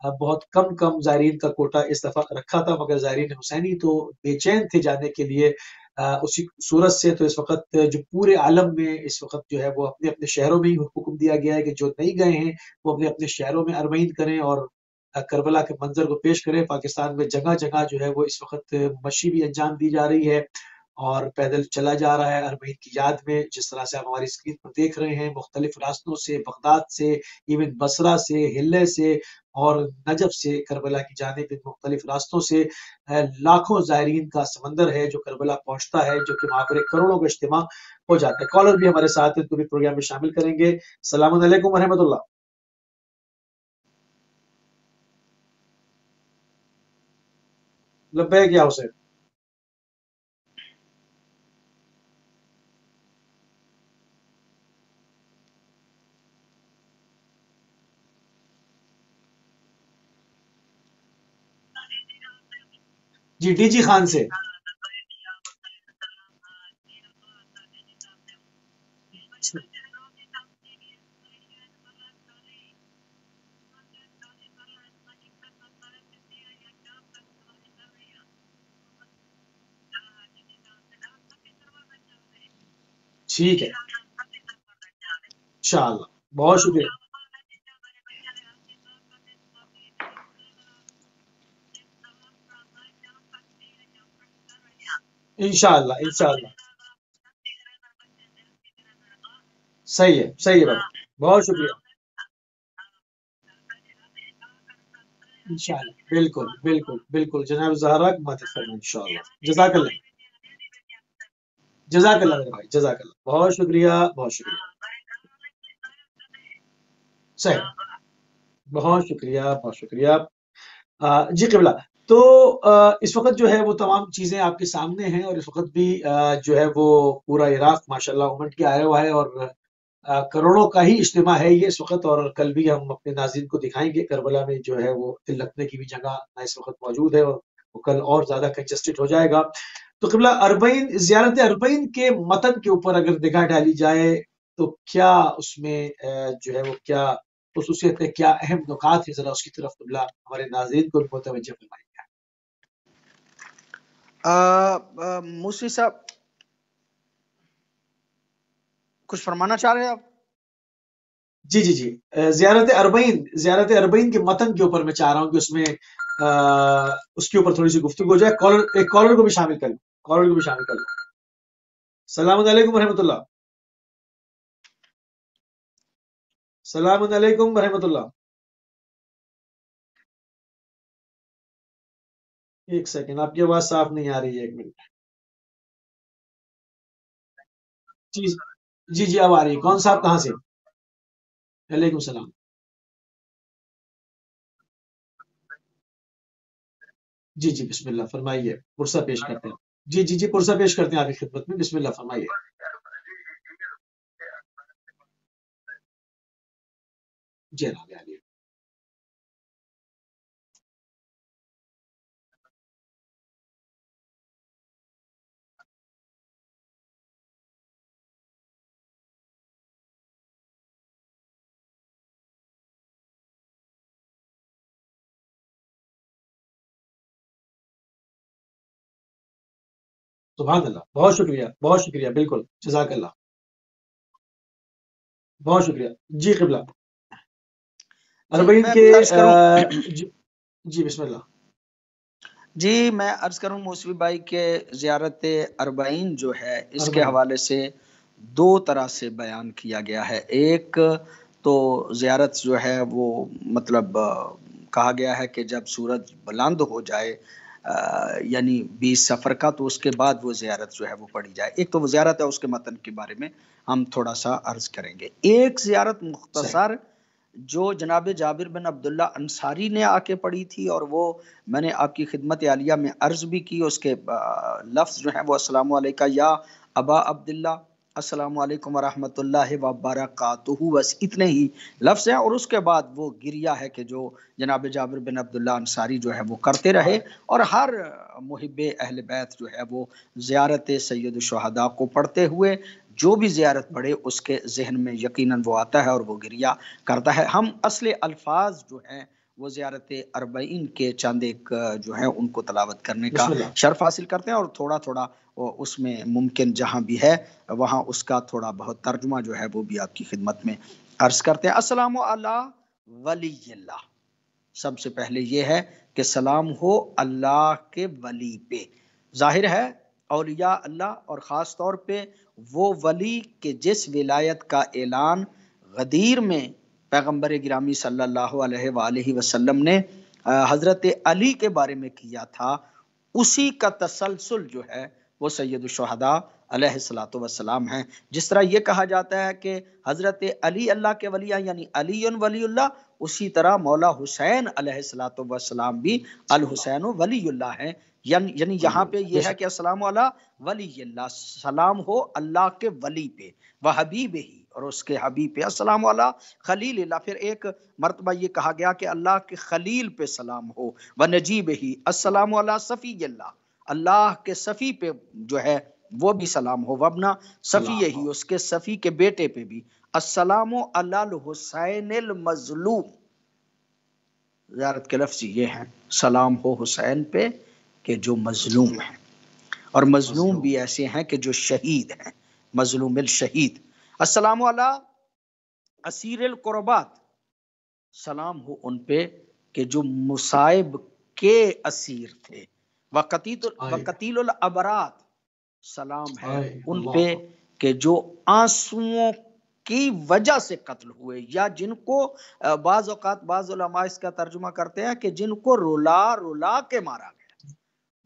بہت کم زائرین کا کوٹا اس دفعہ رکھا تھا، مگر زائرین حسینی تو بے چین تھے جانے کے لیے اسی صورت سے. تو اس وقت جو پورے عالم میں اس وقت جو ہے وہ اپنے اپنے شہروں میں ہی حکم دیا گیا ہے کہ جو نہیں گئے ہیں وہ اپنے اپنے شہروں میں اربعین کریں اور کربلا کے منظر کو پیش کریں. پاکستان میں جگہ جگہ جو ہے وہ اس وقت مشی بھی انجام دی جا رہی ہے اور پیدل چلا جا رہا ہے اربعین کی یاد میں. جس طرح سے آپ ہماری اسکرین پر دیکھ رہے ہیں مختلف راستوں سے، بغداد سے، ایون بصرہ سے، ہلے سے اور نجف سے کربلا کی جانب مختلف راستوں سے لاکھوں زائرین کا سمندر ہے جو کربلا پہنچتا ہے، جو کہ وہاں پر کروڑوں کا اجتماع ہو جاتا ہے. کالر بھی ہمارے ساتھ ہیں، تو بھی پروگرام میں شامل کریں گے. السلام علیکم ورحمۃ اللہ. لبیک یا حسین. جی ڈی جی خان سے. ٹھیک ہے انشاءاللہ. بہت شکریہ. انشاءاللہ انشاءاللہ. صحیح ہے بابا. بہت شکریہ. انشاءاللہ بالکل بالکل بالکل جناب زہرا مدد فرمائیں انشاءاللہ. جزاک اللہ. جزاک اللہ میرے بھائی، جزاک اللہ. بہت شکریہ بہت شکریہ. صحیح. بہت شکریہ بہت شکریہ. جی قبلہ. تو اس وقت جو ہے وہ تمام چیزیں آپ کے سامنے ہیں اور اس وقت بھی جو ہے وہ پورا عراق ماشاءاللہ امٹ کے آیا ہوا ہے اور کروڑوں کا ہی اجتماع ہے یہ اس وقت. اور کل بھی ہم اپنے ناظرین کو دکھائیں گے کربلا میں جو ہے وہ دل رکھنے کی بھی جگہ اس وقت موجود ہے اور وہ کل اور زیادہ کنجسٹڈ ہو جائے گا. تو قبلہ اربعین، زیارت اربعین کے متن کے اوپر اگر نگاہ ڈالی جائے تو کیا اس میں جو ہے وہ کیا خصوصیت ہے، کیا اہم نکات ہے، ذرا اس کی طرف قبلہ ہمارے ناظرین کو بھی متوجہ فرمائیں. موسی صاحب کچھ فرمانا چاہ رہے ہیں آپ؟ جی جی جی. زیارت اربعین کے متن کے اوپر میں چاہ رہا ہوں کہ اس میں اس کے اوپر تھوڑی سی گفتگو ہو جائے. ایک کالر کو بھی شامل کر لیں. السلام علیکم ورحمۃ اللہ. السلام علیکم ورحمۃ اللہ. ایک سیکنڈ، آپ کی آواز صاف نہیں آ رہی ہے، ایک منٹ. جی جی اب آ رہی ہے. کون صاحب کہاں سے؟ وعلیکم السلام. جی جی بسم اللہ فرمائیے، پرسہ پیش کرتے ہیں. جی جی جی پرسہ پیش کرتے ہیں آپ کی خدمت میں. بسم اللہ فرمائیے. جی جناب عالیہ. سبحان اللہ. بہت شکریہ بہت شکریہ. بالکل جزاک اللہ. بہت شکریہ. جی قبلہ. اربعین کے جی بسم اللہ. جی میں عرض کروں موسوی بھائی کہ زیارت اربعین جو ہے اس کے حوالے سے دو طرح سے بیان کیا گیا ہے. ایک تو زیارت جو ہے وہ مطلب کہا گیا ہے کہ جب سورج بلند ہو جائے یعنی 20 سفر کا، تو اس کے بعد وہ زیارت جو ہے وہ پڑھی جائے. ایک تو وہ زیارت ہے، اس کے متن کے بارے میں ہم تھوڑا سا عرض کریں گے. ایک زیارت مختصر جو جناب جابر بن عبداللہ انصاری نے آ کے پڑھی تھی، اور وہ میں نے آپ کی خدمت عالیہ میں عرض بھی کی. اس کے لفظ جو ہیں وہ السلام علیکم یا ابا عبداللہ، السلام علیکم ورحمۃ اللہ وبرکاتہ، بس اتنے ہی لفظ ہیں. اور اس کے بعد وہ گریہ ہے کہ جو جناب جابر بن عبداللہ انصاری جو ہے وہ کرتے رہے. اور ہر محب اہل بیت جو ہے وہ زیارت سید الشہداء کو پڑھتے ہوئے جو بھی زیارت پڑھے اس کے ذہن میں یقیناً وہ آتا ہے اور وہ گریہ کرتا ہے. ہم اصل الفاظ جو ہیں وہ زیارت اربعین کے چند ایک جو ہے ان کو تلاوت کرنے کا بسم اللہ۔ شرف حاصل کرتے ہیں، اور تھوڑا تھوڑا اس میں ممکن جہاں بھی ہے وہاں اس کا تھوڑا بہت ترجمہ جو ہے وہ بھی آپ کی خدمت میں عرض کرتے ہیں۔ السلام علی ولی اللہ، سب سے پہلے یہ ہے کہ سلام ہو اللہ کے ولی پہ۔ ظاہر ہے اولیاء اللہ اور خاص طور پہ وہ ولی کہ جس ولایت کا اعلان غدیر میں پیغمبر گرامی صلی اللہ علیہ وآلہ وسلم نے حضرت علی کے بارے میں کیا تھا، اسی کا تسلسل جو ہے وہ سید الشہداء علیہ الصلوۃ والسلام ہیں۔ جس طرح یہ کہا جاتا ہے کہ حضرت علی اللہ کے ولی ہیں، یعنی علی ولی اللہ، اسی طرح مولا حسین علیہ الصلوۃ والسلام بھی الحسین ولی اللہ ہیں۔ یعنی یہاں پہ یہ ہے کہ السلام علی ولی اللہ، سلام ہو اللہ کے ولی پہ، وہ حبیب ہی، اور اس کے حبیب پہ، السلام علی خلیل اللہ۔ پھر ایک مرتبہ یہ کہا گیا کہ اللہ کے خلیل پہ سلام ہو، وہ نجیب ہی، السلام علی صفی اللہ، اللہ کے صفی پہ جو ہے وہ بھی سلام ہو، وابنا صفی ہی، اس کے صفی کے بیٹے پہ بھی، السلام علی الحسین المظلوم۔ زیارت کے لفظ یہ ہیں، سلام ہو حسین پہ کہ جو مظلوم ہیں، اور مظلوم بھی ایسے ہیں کہ جو شہید ہیں، مظلوم الشہید۔ السلام علی اسیر القربات، سلام ہو ان پہ کہ جو مصائب کے اسیر تھے، وقتیل الابرات، سلام ہے ان پہ کہ جو آنسوؤں کی وجہ سے قتل ہوئے، یا جن کو بعض اوقات بعض علماء اس کا ترجمہ کرتے ہیں کہ جن کو رلا رلا کے مارا گیا،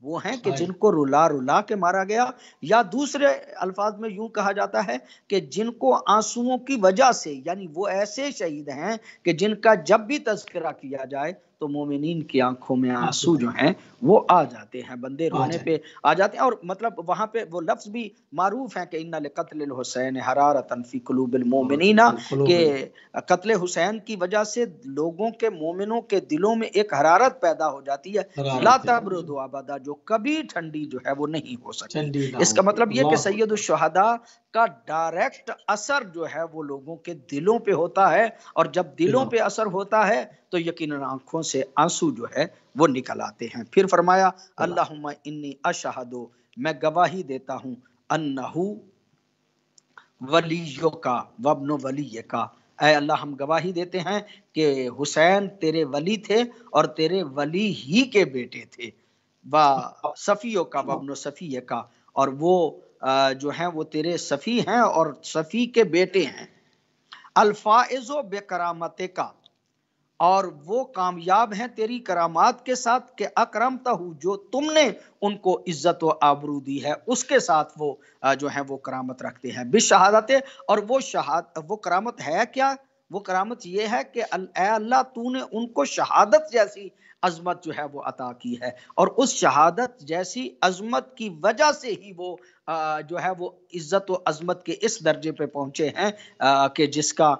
وہ ہیں کہ جن کو رلا رلا کے مارا گیا، یا دوسرے الفاظ میں یوں کہا جاتا ہے کہ جن کو آنسوؤں کی وجہ سے، یعنی وہ ایسے شہید ہیں کہ جن کا جب بھی تذکرہ کیا جائے تو مومنین کی آنکھوں میں آنسو جو ہیں وہ آ جاتے ہیں، بندے رونے پہ آ جاتے ہیں۔ اور مطلب وہاں پہ وہ لفظ بھی معروف ہیں کہ ان لقتل الحسین حرارۃ فی قلوب المؤمنین، کہ قتل حسین کی وجہ سے لوگوں کے، مومنوں کے دلوں میں ایک حرارت پیدا ہو جاتی ہے، لا تبرد ابدا، جو کبھی ٹھنڈی جو ہے وہ نہیں ہو سکتی۔ اس کا مطلب یہ کہ سید الشہداء کا ڈائریکٹ اثر جو ہے وہ لوگوں کے دلوں پہ ہوتا ہے، اور جب دلوں پہ اثر ہوتا ہے تو یقیناً آنکھوں سے آنسو جو ہے وہ نکل آتے ہیں۔ پھر فرمایا اللہم انی اشہد، میں گواہی دیتا ہوں، انہو ولیوں کا وابن ولی کا، اے اللہ ہم گواہی دیتے ہیں کہ حسین تیرے ولی تھے اور تیرے ولی ہی کے بیٹے تھے، و صفیوں کا وابن صفی کا، اور وہ جو ہیں وہ تیرے صفی ہیں اور صفی کے بیٹے ہیں، الفائز بکرامت کا، اور وہ کامیاب ہیں تیری کرامات کے ساتھ، کہ اکرمتہ، جو تم نے ان کو عزت و آبرو دی ہے اس کے ساتھ وہ جو ہیں وہ کرامت رکھتے ہیں، بشہادت، اور وہ کرامت ہے کیا؟ وہ کرامت یہ ہے کہ اے اللہ تو نے ان کو شہادت جیسی عظمت جو ہے وہ عطا کی ہے، اور اس شہادت جیسی عظمت کی وجہ سے ہی وہ جو ہے وہ عزت و عظمت کے اس درجے پہ پہنچے ہیں کہ جس کا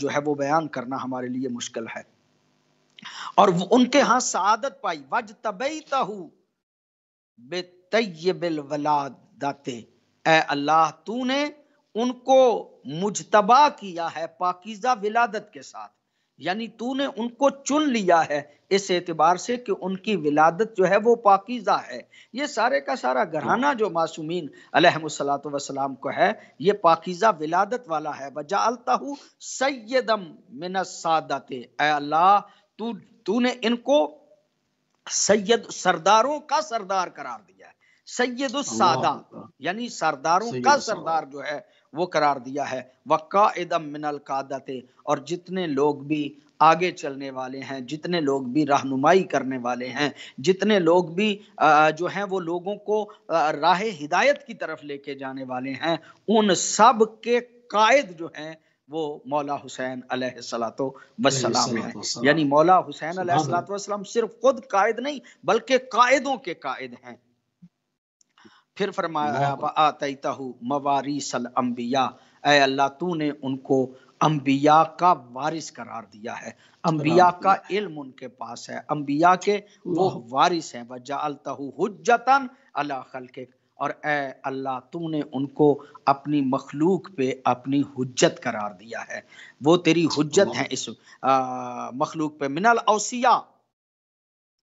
جو ہے وہ بیان کرنا ہمارے لیے مشکل ہے، اور وہ ان کے ہاں سعادت پائی۔ وجتبیتہ بطیب الولادت، اے اللہ تو نے ان کو مجتبا کیا ہے پاکیزہ ولادت کے ساتھ، یعنی تو نے ان کو چن لیا ہے اس اعتبار سے کہ ان کی ولادت جو ہے وہ پاکیزہ ہے۔ یہ سارے کا سارا گھرانہ جو معصومین علیہم الصلوۃ والسلام کو ہے یہ پاکیزہ ولادت والا ہے۔ وجعلتہ سیدا من السادۃ، اے اللہ تو نے ان کو سید، سرداروں کا سردار قرار دیا ہے، سید السادہ یعنی سرداروں کا سردار جو ہے وہ قرار دیا ہے، وقائدا من القادۃ، اور جتنے لوگ بھی آگے چلنے والے ہیں، جتنے لوگ بھی رہنمائی کرنے والے ہیں، جتنے لوگ بھی جو ہیں وہ لوگوں کو راہ ہدایت کی طرف لے کے جانے والے ہیں، ان سب کے قائد جو ہیں وہ مولا حسین علیہ الصلوۃ والسلام ہیں۔ یعنی مولا حسین علیہ الصلوۃ والسلام صرف خود قائد نہیں بلکہ قائدوں کے قائد ہیں۔ پھر فرمایا وآتیتہ مواریث الانبیاء، اے اللہ تو نے ان کو انبیاء کا وارث قرار دیا ہے، انبیاء کا علم ان کے پاس ہے، انبیاء کے وہ وارث ہیں۔ وجعلتہ حجۃ علی خلقک، اور اے اللہ تو نے ان کو اپنی مخلوق پہ اپنی حجت قرار دیا ہے، وہ تیری حجت ہیں اس مخلوق پہ۔ من الاوصیاء،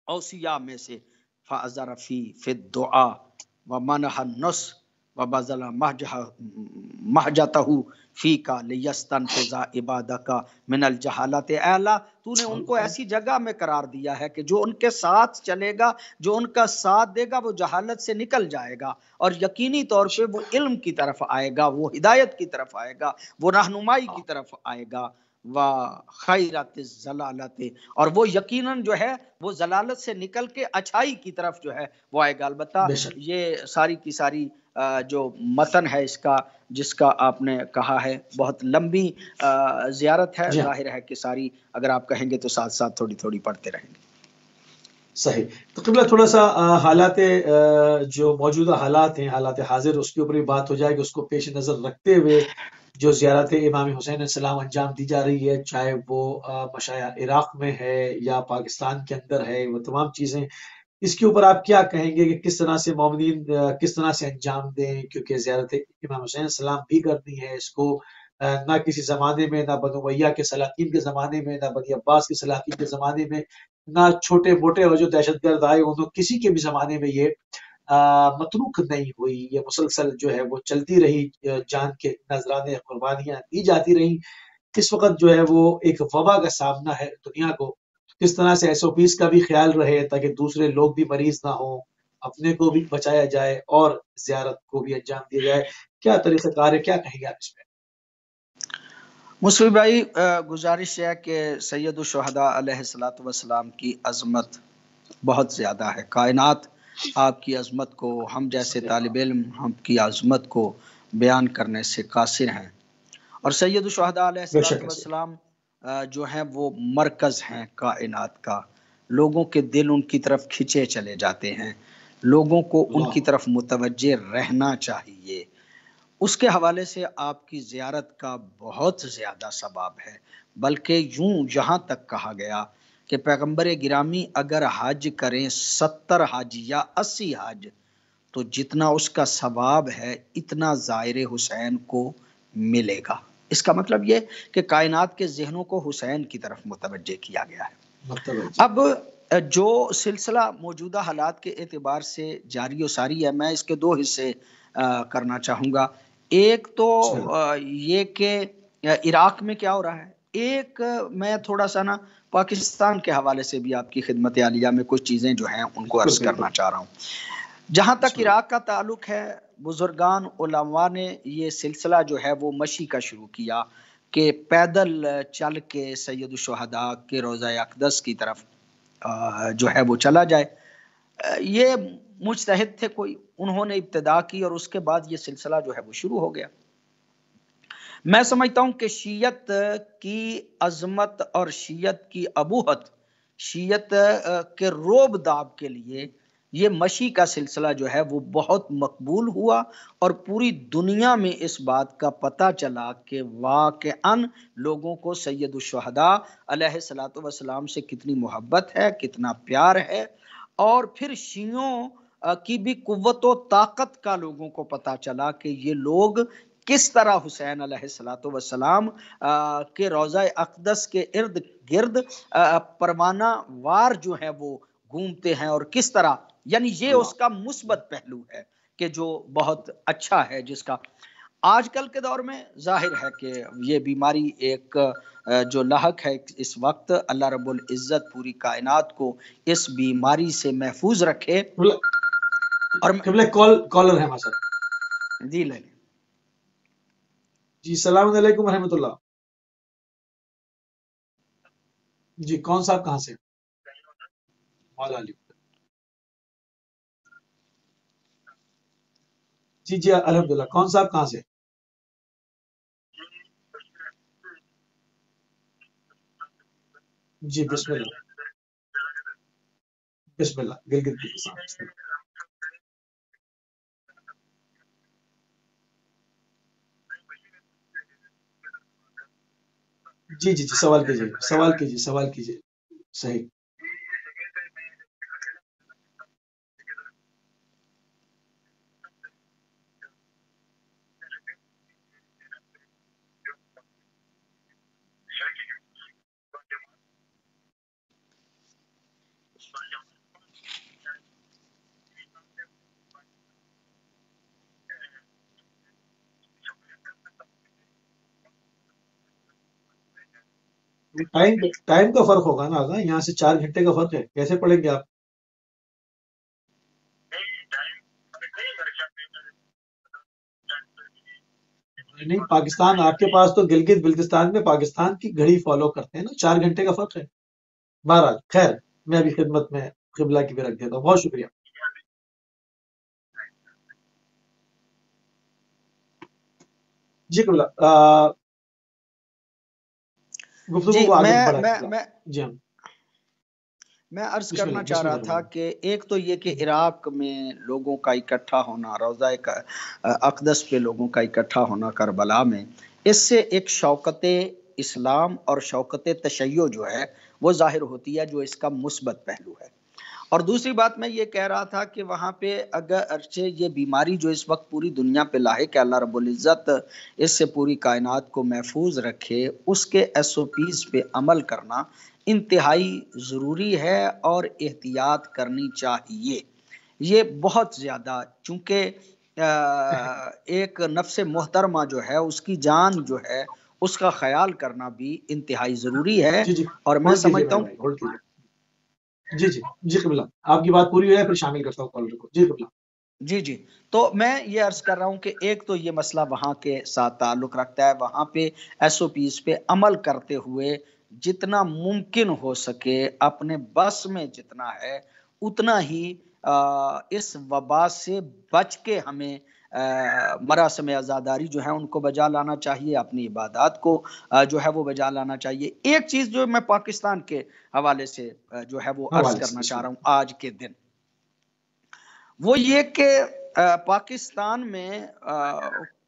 اوصیاء میں سے، فَأَذَرَ فِي الدُّعَا وَمَنَحَ النُّصْ وَبَذَلَ مَحْجَتَهُ فِيكَ لِيَسْتَنْفِذَ عِبَادَكَ مِنَ الْجَهَالَةِ۔ اے اللہ تو نے ان کو ایسی جگہ میں قرار دیا ہے کہ جو ان کے ساتھ چلے گا، جو ان کا ساتھ دے گا، وہ جہالت سے نکل جائے گا اور یقینی طور پہ وہ علم کی طرف آئے گا، وہ ہدایت کی طرف آئے گا، وہ رہنمائی کی طرف آئے گا۔ وَخَيْرَةِ الزَّلَالَةِ، اور وہ یقیناً جو ہے وہ ضلالت سے نکل کے اچھائی کی طرف جو ہے وہ آئے گا۔ البتہ بے شک یہ ساری کی ساری جو متن ہے اس کا، جس کا آپ نے کہا ہے بہت لمبی زیارت ہے، جی ہاں ظاہر ہے کہ ساری اگر آپ کہیں گے تو ساتھ ساتھ تھوڑی تھوڑی پڑھتے رہیں گے۔ صحیح۔ تو قبلہ تھوڑا سا حالات جو موجودہ حالات ہیں، حالات حاضر، اس کے اوپر بھی بات ہو جائے گی، اس کو پیش نظر رکھتے ہوئے جو زیارت امام حسین علیہ السلام انجام دی جا رہی ہے، چاہے وہ مشاعر عراق میں ہے یا پاکستان کے اندر ہے، وہ تمام چیزیں اس کے اوپر آپ کیا کہیں گے کہ کس طرح سے مومنین کس طرح سے انجام دیں؟ کیونکہ زیارت امام حسین علیہ السلام بھی کرنی ہے، اس کو نہ کسی زمانے میں، نہ بنو امیہ کے سلاطین کے زمانے میں، نہ بنی عباس کے سلاطین کے زمانے میں، نہ چھوٹے موٹے اور جو دہشت گرد آئے انہوں کسی کے بھی زمانے میں یہ متروک نہیں ہوئی، یہ مسلسل جو ہے وہ چلتی رہی، جان کے نذرانے قربانیاں دی جاتی رہیں۔ اس وقت جو ہے وہ ایک وبا کا سامنا ہے دنیا کو، کس طرح سے ایس او پیز کا بھی خیال رہے تاکہ دوسرے لوگ بھی مریض نہ ہوں، اپنے کو بھی بچایا جائے اور زیارت کو بھی انجام دیا جائے، کیا طریقہ کار ہے؟ کیا کہیں گے آپ اس میں؟ مصطفی بھائی، گزارش ہے کہ سید الشہداء علیہ الصلوۃ والسلام کی عظمت بہت زیادہ ہے۔ کائنات آپ کی عظمت کو، ہم جیسے طالب علم ہم کی عظمت کو بیان کرنے سے قاصر ہیں، اور سید الشہداء علیہ بے الصلوۃ شک ایسے والسلام جو ہیں وہ مرکز ہیں کائنات کا، لوگوں کے دل ان کی طرف کھینچے چلے جاتے ہیں، لوگوں کو ان اللہ کی طرف متوجہ رہنا چاہیے۔ اس کے حوالے سے آپ کی زیارت کا بہت زیادہ ثواب ہے، بلکہ یوں یہاں تک کہا گیا کہ پیغمبر گرامی اگر حج کریں 70 حج یا 80 حج، تو جتنا اس کا ثواب ہے اتنا زائر حسین کو ملے گا۔ اس کا مطلب یہ کہ کائنات کے ذہنوں کو حسین کی طرف متوجہ کیا گیا ہے۔ مطلب ہے جی اب جو سلسلہ موجودہ حالات کے اعتبار سے جاری و ساری ہے، میں اس کے دو حصے کرنا چاہوں گا۔ ایک تو بسم اللہ۔ یہ کہ عراق میں کیا ہو رہا ہے، ایک میں تھوڑا سا نا پاکستان کے حوالے سے بھی آپ کی خدمت عالیہ میں کچھ چیزیں جو ہیں ان کو بالکل عرض بالکل، کرنا چاہ رہا ہوں۔ جہاں تک بسم اللہ۔ عراق کا تعلق ہے، بزرگان علماء نے یہ سلسلہ جو ہے وہ مشی کا شروع کیا کہ پیدل چل کے سید الشہداء کے روضہ اقدس کی طرف جو ہے وہ چلا جائے۔ یہ مجتہد تھے کوئی، انہوں نے ابتدا کی اور اس کے بعد یہ سلسلہ جو ہے وہ شروع ہو گیا۔ میں سمجھتا ہوں کہ شیعت کی عظمت اور شیعت کی ابوہت، شیعت کے روب داب کے لیے یہ مشی کا سلسلہ جو ہے وہ بہت مقبول ہوا، اور پوری دنیا میں اس بات کا پتہ چلا کہ واقعاً لوگوں کو سید الشہداء علیہ الصلوۃ والسلام سے کتنی محبت ہے، کتنا پیار ہے، اور پھر شیعوں کی بھی قوت و طاقت کا لوگوں کو پتہ چلا کہ یہ لوگ کس طرح حسین علیہ الصلوۃ والسلام کے روضہ اقدس کے ارد گرد پروانہ وار جو ہے وہ گھومتے ہیں، اور کس طرح، یعنی یہ اس کا مثبت پہلو ہے کہ جو بہت اچھا ہے، جس کا آج کل کے دور میں ظاہر ہے کہ یہ بیماری ایک جو لاحق ہے اس وقت، اللہ رب العزت پوری کائنات کو اس بیماری سے محفوظ رکھے۔ اور قبلہ کالر ہے ہمارے ساتھ جی لیں۔ جی، السلام علیکم ورحمۃ اللہ۔ جی، کون صاحب کہاں سے؟ مولا علی۔ جی جی الحمدللہ، کون صاحب کہاں سے؟ جی بسم اللہ، بسم اللہ، گلگت بلتستان، بسم اللہ۔ جی جی جی، سوال کیجیے، سوال کیجیے، سوال کیجیے، صحیح۔ ٹائم کا فرق ہوگا نا آگا، یہاں سے 4 گھنٹے کا فرق ہے، کیسے پڑھیں گے آپ؟ نہیں، پاکستان آپ کے پاس تو گلگت بلتستان میں پاکستان کی گھڑی فالو کرتے ہیں نا، 4 گھنٹے کا فرق ہے۔ بہرحال خیر، میں ابھی خدمت میں قبلہ کی بھی رکھ دیتا ہوں، بہت شکریہ۔ جی قبلہ، گفتگو جی کو آگے میں بڑھائیں میں قبلہ۔ میں جی ہاں، میں عرض بسم کرنا اللہ چاہ بسم رہا اللہ تھا فرمائیں۔ کہ ایک تو یہ کہ عراق میں لوگوں کا اکٹھا ہونا، روضہ اقدس پہ لوگوں کا اکٹھا ہونا کربلا میں، اس سے ایک شوکت اسلام اور شوکت تشیع جو ہے وہ ظاہر ہوتی ہے، جو اس کا مثبت پہلو ہے۔ اور دوسری بات میں یہ کہہ رہا تھا کہ وہاں پہ اگرچہ یہ بیماری جو اس وقت پوری دنیا پہ لاحق ہے، اللہ رب العزت اس سے پوری کائنات کو محفوظ رکھے، اس کے ایس او پیز پہ عمل کرنا انتہائی ضروری ہے اور احتیاط کرنی چاہیے۔ یہ بہت زیادہ، چونکہ ایک نفس محترمہ جو ہے، اس کی جان جو ہے، اس کا خیال کرنا بھی انتہائی ضروری ہے۔ جی جی، اور میں ہولڈ کیجیے سمجھتا میرے ہوں، بھائی، ہولڈ کیجیے۔ جی جی جی قبلہ، آپ کی بات پوری ہو جائے پھر شامل کرتا ہوں کالر کو۔ جی قبلہ۔ جی جی، تو میں یہ عرض کر رہا ہوں کہ ایک تو یہ مسئلہ وہاں کے ساتھ تعلق رکھتا ہے، وہاں پہ ایس او پیز پہ عمل کرتے ہوئے جتنا ممکن ہو سکے، اپنے بس میں جتنا ہے اتنا ہی اس وبا سے بچ کے ہمیں مراسم عزاداری جو ہے ان کو بجا لانا چاہیے، اپنی عبادات کو جو ہے وہ بجا لانا چاہیے۔ ایک چیز جو میں پاکستان کے حوالے سے جو ہے وہ عرض حوالے سے کرنا بسم چاہ رہا ہوں اللہ۔ آج کے دن، وہ یہ کہ پاکستان میں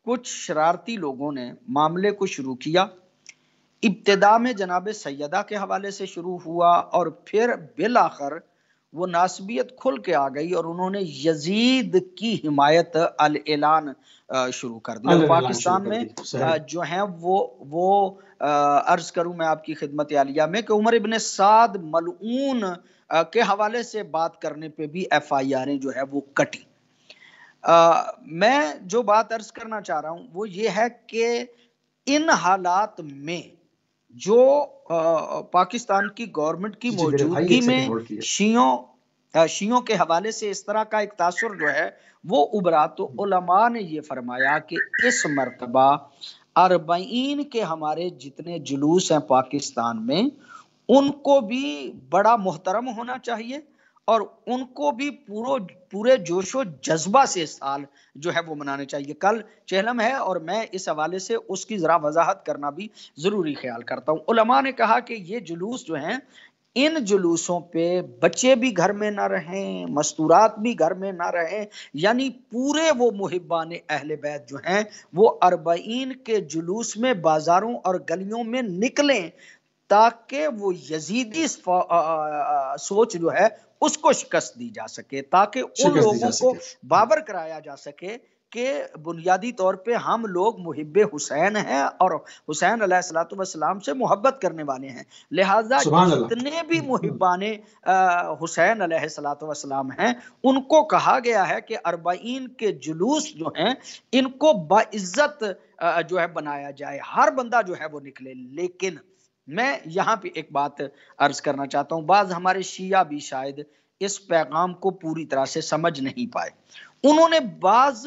کچھ شرارتی لوگوں نے معاملے کو شروع کیا۔ ابتدا میں جناب سیدہ کے حوالے سے شروع ہوا، اور پھر بالآخر وہ ناسبیت کھل کے آ گئی اور انہوں نے یزید کی حمایت الاعلان شروع کر دی۔ اور اللہ نے اعلان شروع پاکستان کر میں دی، صحیح۔ جو ہیں وہ عرض کروں میں آپ کی خدمت عالیہ میں کہ عمر ابن سعد ملعون کے حوالے سے بات کرنے پہ بھی ایف آئی آریں جو ہے وہ کٹی۔ میں جو بات عرض کرنا چاہ رہا ہوں وہ یہ ہے کہ ان حالات میں جو پاکستان کی گورنمنٹ کی جی جی میرے بھائی، موجودگی ایک میں سیکنڈ ہولڈ کیجیے۔ شیعوں کے حوالے سے اس طرح کا ایک تاثر جو ہے وہ ابھرا، تو علماء نے یہ فرمایا کہ اس مرتبہ 40 کے ہمارے جتنے جلوس ہیں پاکستان میں، ان کو بھی بڑا محترم ہونا چاہیے، اور ان کو بھی پورے جوش و جذبہ سے سال جو ہے وہ منانے چاہیے۔ کل چہلم ہے اور میں اس حوالے سے اس کی ذرا وضاحت کرنا بھی ضروری خیال کرتا ہوں۔ علماء نے کہا کہ یہ جلوس جو ہیں، ان جلوسوں پہ بچے بھی گھر میں نہ رہیں، مستورات بھی گھر میں نہ رہیں، یعنی پورے وہ محبان اہل بیت جو ہیں وہ 40 کے جلوس میں بازاروں اور گلیوں میں نکلیں، تاکہ وہ یزیدی سوچ جو ہے اس کو شکست دی جا سکے، تاکہ ان شکست دی لوگوں جا کو سکے۔ باور کرایا جا سکے کہ بنیادی طور پہ ہم لوگ محب حسین ہیں اور حسین علیہ الصلوۃ والسلام سے محبت کرنے والے ہیں، لہٰذا سبحان جتنے بھی اللہ۔ محبان حسین علیہ الصلوۃ والسلام ہیں ان کو کہا گیا ہے کہ 40 کے جلوس جو ہیں ان کو باعزت جو ہے بنایا جائے، ہر بندہ جو ہے وہ نکلے۔ لیکن میں یہاں پہ ایک بات عرض کرنا چاہتا ہوں، بعض ہمارے شیعہ بھی شاید اس پیغام کو پوری طرح سے سمجھ نہیں پائے، انہوں نے بعض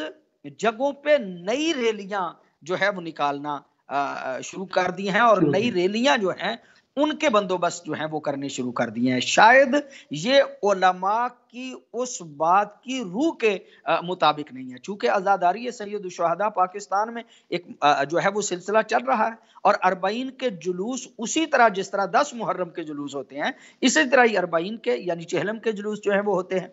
جگہوں پہ نئی ریلیاں جو ہے وہ نکالنا شروع کر دی ہیں، اور شروع نئی کی۔ ریلیاں جو ہیں ان کے بندوبست جو ہیں وہ کرنے شروع کر دیے ہیں۔ شاید یہ علماء کی اس بات کی روح کے مطابق نہیں ہے، چونکہ عزاداری سید الشہداء پاکستان میں ایک جو ہے وہ سلسلہ چل رہا ہے، اور 40 کے جلوس اسی طرح جس طرح 10 محرم کے جلوس ہوتے ہیں، اسی طرح ہی 40 کے یعنی چہلم کے جلوس جو ہیں وہ ہوتے ہیں۔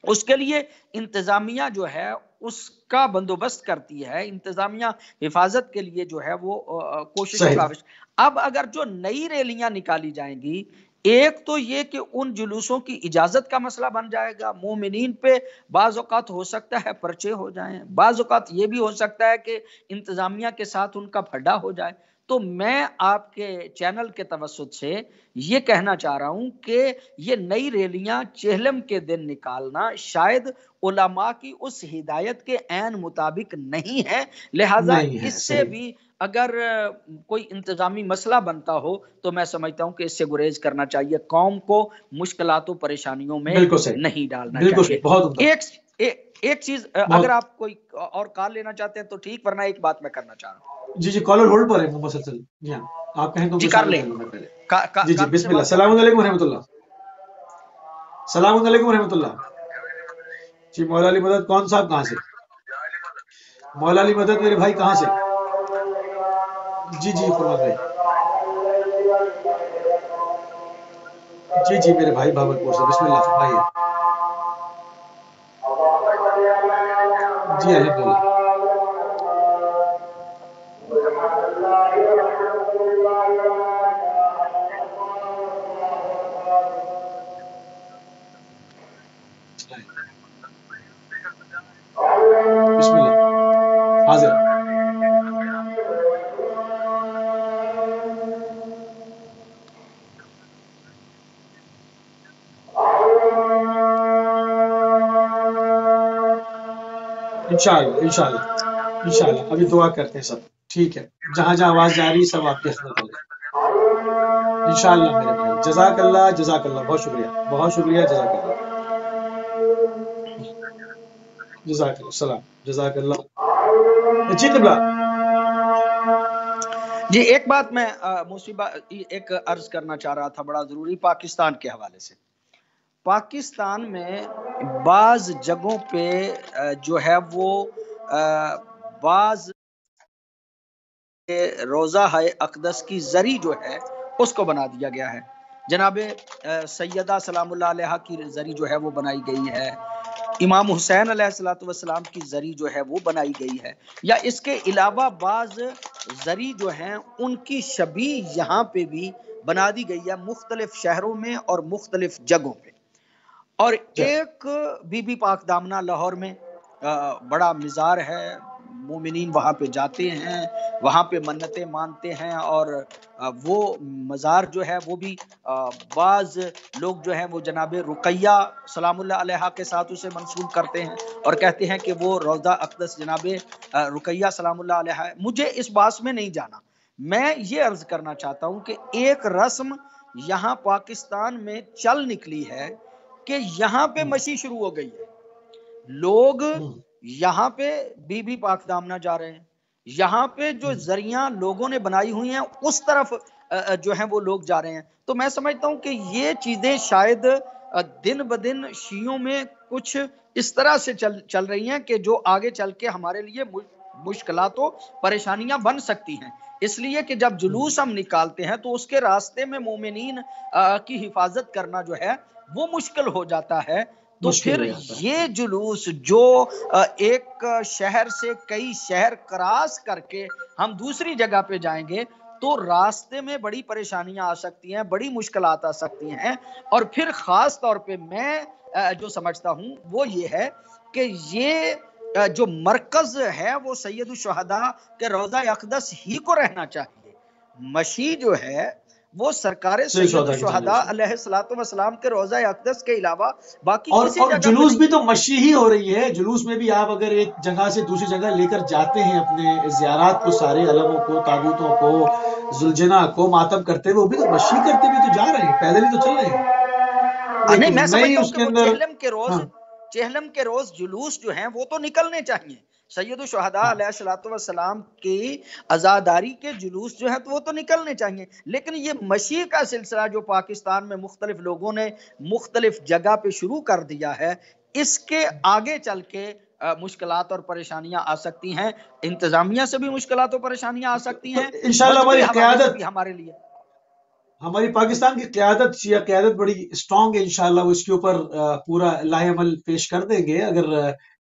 اس کے لیے انتظامیہ جو ہے اس کا بندوبست کرتی ہے، انتظامیہ حفاظت کے لیے جو ہے وہ کوشش و صحیح۔ کاوش۔ اب اگر جو نئی ریلیاں نکالی جائیں گی، ایک تو یہ کہ ان جلوسوں کی اجازت کا مسئلہ بن جائے گا، مومنین پہ بعض اوقات ہو سکتا ہے پرچے ہو جائیں، بعض اوقات یہ بھی ہو سکتا ہے کہ انتظامیہ کے ساتھ ان کا پھڈا ہو جائے، تو میں آپ کے چینل کے توسط سے یہ کہنا چاہ رہا ہوں کہ یہ نئی ریلیاں چہلم کے دن نکالنا شاید علماء کی اس ہدایت کے عین مطابق نہیں ہے، لہذا نہیں ہے، اس سے صحیح، بھی اگر کوئی انتظامی مسئلہ بنتا ہو تو میں سمجھتا ہوں کہ اس سے گریز کرنا چاہیے، قوم کو مشکلات و پریشانیوں میں بالکل صحیح، نہیں ڈالنا بالکل چاہیے۔ صحیح، بہت عمدہ، ایک چیز اگر بہت آپ کوئی اور کال لینا چاہتے ہیں تو ٹھیک، ورنہ ایک بات میں کرنا چاہ رہا ہوں۔ جی کالر ہولڈ پر ہے مسلسل، جی ہاں آپ کہیں تو ان جی کو کر شامل لیں، کر لوں میں پہلے۔ جی کل سے بسم اللہ، بات کر السلام لیں۔ علیکم ورحمۃ اللہ، السلام علیکم ورحمۃ اللہ۔ جی مولا علی مدد کون صاحب کہاں سے؟ مولا علی مدد میرے بھائی کہاں سے؟ جی فرمان بھائی، جی میرے بھائی بھاول پور سے، بسم اللہ فرمائیے۔ جی الحمدللہ، بسم اللہ حاضر۔ انشاءاللہ ابھی دعا کرتے ہیں سب، ٹھیک ہے، جہاں جہاں آواز جا رہی ہے سب آپ کی خدمت ہوگی انشاءاللہ میرے بھائی، جزاک اللہ، بہت شکریہ، بہت شکریہ، جزاک اللہ، جزاک اللہ، السلام، جزاک اللہ۔ جی قبلہ، جی ایک بات میں مصیبہ ایک عرض کرنا چاہ رہا تھا، بڑا ضروری، پاکستان کے حوالے سے۔ پاکستان میں بعض جگہوں پہ جو ہے وہ بعض روزہ اقدس کی زری جو ہے اس کو بنا دیا گیا ہے، جناب سیدہ سلام اللہ علیہ کی زری جو ہے وہ بنائی گئی ہے، امام حسین علیہ الصلوۃ والسلام کی زری جو ہے وہ بنائی گئی ہے، یا اس کے علاوہ بعض زری جو ہیں ان کی شبیہ یہاں پہ بھی بنا دی گئی ہے مختلف شہروں میں اور مختلف جگہوں پہ۔ اور ایک بی بی پاک دامنہ لاہور میں بڑا مزار ہے، مومنین وہاں پہ جاتے ہیں، وہاں پہ منتیں مانتے ہیں، اور وہ مزار جو ہے وہ بھی بعض لوگ جو ہیں وہ جناب رقیہ سلام اللہ علیہ کے ساتھ اسے منسوب کرتے ہیں اور کہتے ہیں کہ وہ روضہ اقدس جناب رقیہ سلام اللہ علیہ ہے۔ مجھے اس بات میں نہیں جانا، میں یہ عرض کرنا چاہتا ہوں کہ ایک رسم یہاں پاکستان میں چل نکلی ہے کہ یہاں پہ مشی شروع ہو گئی ہے، لوگ یہاں پہ بی بی پاک دامنہ جا رہے ہیں، یہاں پہ جو ذریعہ لوگوں نے بنائی ہوئی ہیں اس طرف جو ہیں وہ لوگ جا رہے ہیں۔ تو میں سمجھتا ہوں کہ یہ چیزیں شاید دن بدن شیعوں میں کچھ اس طرح سے چل رہی ہیں کہ جو آگے چل کے ہمارے لیے مشکلات و پریشانیاں بن سکتی ہیں، اس لیے کہ جب جلوس ہم نکالتے ہیں تو اس کے راستے میں مومنین کی حفاظت کرنا جو ہے وہ مشکل ہو جاتا ہے۔ تو پھر یہ جلوس جو ایک شہر سے کئی شہر کراس کر کے ہم دوسری جگہ پہ جائیں گے تو راستے میں بڑی پریشانیاں آ سکتی ہیں، بڑی مشکلات آ سکتی ہیں، اور پھر خاص طور پہ میں جو سمجھتا ہوں وہ یہ ہے کہ یہ جو مرکز ہے وہ سید الشہداء کے روضہ اقدس ہی کو رہنا چاہیے۔ مشی جو ہے وہ سرکار سید الشہداء علیہ الصلوۃ والسلام کے روضہ اقدس کے علاوہ باقی کسی اور جگہ جلوس بھی تو مشی ہی ہو رہی ہے، جلوس میں بھی آپ اگر ایک جگہ سے دوسری جگہ لے کر جاتے ہیں اپنے زیارات کو، سارے علموں کو، تابوتوں کو، ذوالجناح کو ماتم کرتے ہوئے، وہ بھی تو مشی کرتے ہوئے تو جا رہے ہیں، پیدل ہی تو چل رہے ہیں، نہیں، میں سمجھتا ہوں اس کہ کے وہ اندر چہلم کے روز جلوس جو ہیں وہ تو نکلنے چاہیے، سید الشہداء علیہ الصلوۃ والسلام کی عزاداری کے جلوس جو ہیں تو وہ تو نکلنے چاہیے، لیکن یہ مشی کا سلسلہ جو پاکستان میں مختلف لوگوں نے مختلف جگہ پہ شروع کر دیا ہے، اس کے آگے چل کے مشکلات اور پریشانیاں آ سکتی ہیں، انتظامیہ سے بھی مشکلات اور پریشانیاں آ سکتی ہیں، انشاءاللہ مذہبی ہماری حوالے سے قیادت، بھی ہمارے لیے ہماری پاکستان کی قیادت، شیعہ قیادت بڑی اسٹرانگ ہے، انشاءاللہ وہ اس کے اوپر پورا لاہ عمل پیش کر دیں گے۔ اگر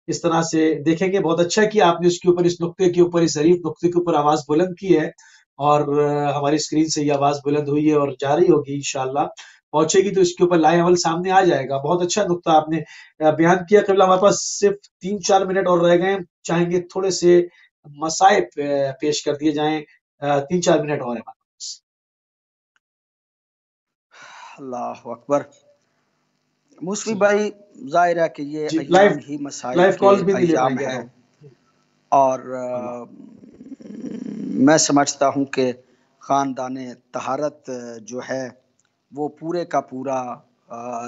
اس طرح سے دیکھیں گے، بہت اچھا کیا آپ نے اس کے اوپر، اس نقطے کے اوپر، اس ظریف نقطے کے اوپر آواز بلند کی ہے، اور ہماری اسکرین سے یہ آواز بلند ہوئی ہے اور جاری ہوگی، انشاءاللہ پہنچے گی تو اس کے اوپر لاہ عمل سامنے آ جائے گا۔ بہت اچھا نقطہ آپ نے بیان کیا قبلہ، ہمارے پاس صرف 3-4 منٹ اور رہ گئے، چاہیں گے تھوڑے سے مسائل پیش کر دیے جائیں 3-4 منٹ اور ہے ہمارے پاس۔ اللہ اکبر۔ موسوی جی بھائی ظاہر ہے کہ یہ جی، ایام ہی مسائل لائف کے کالز بھی نہیں لے پائیں ایام گے ہیں، تو اور اللہ۔ میں سمجھتا ہوں کہ خاندان طہارت جو ہے وہ پورے کا پورا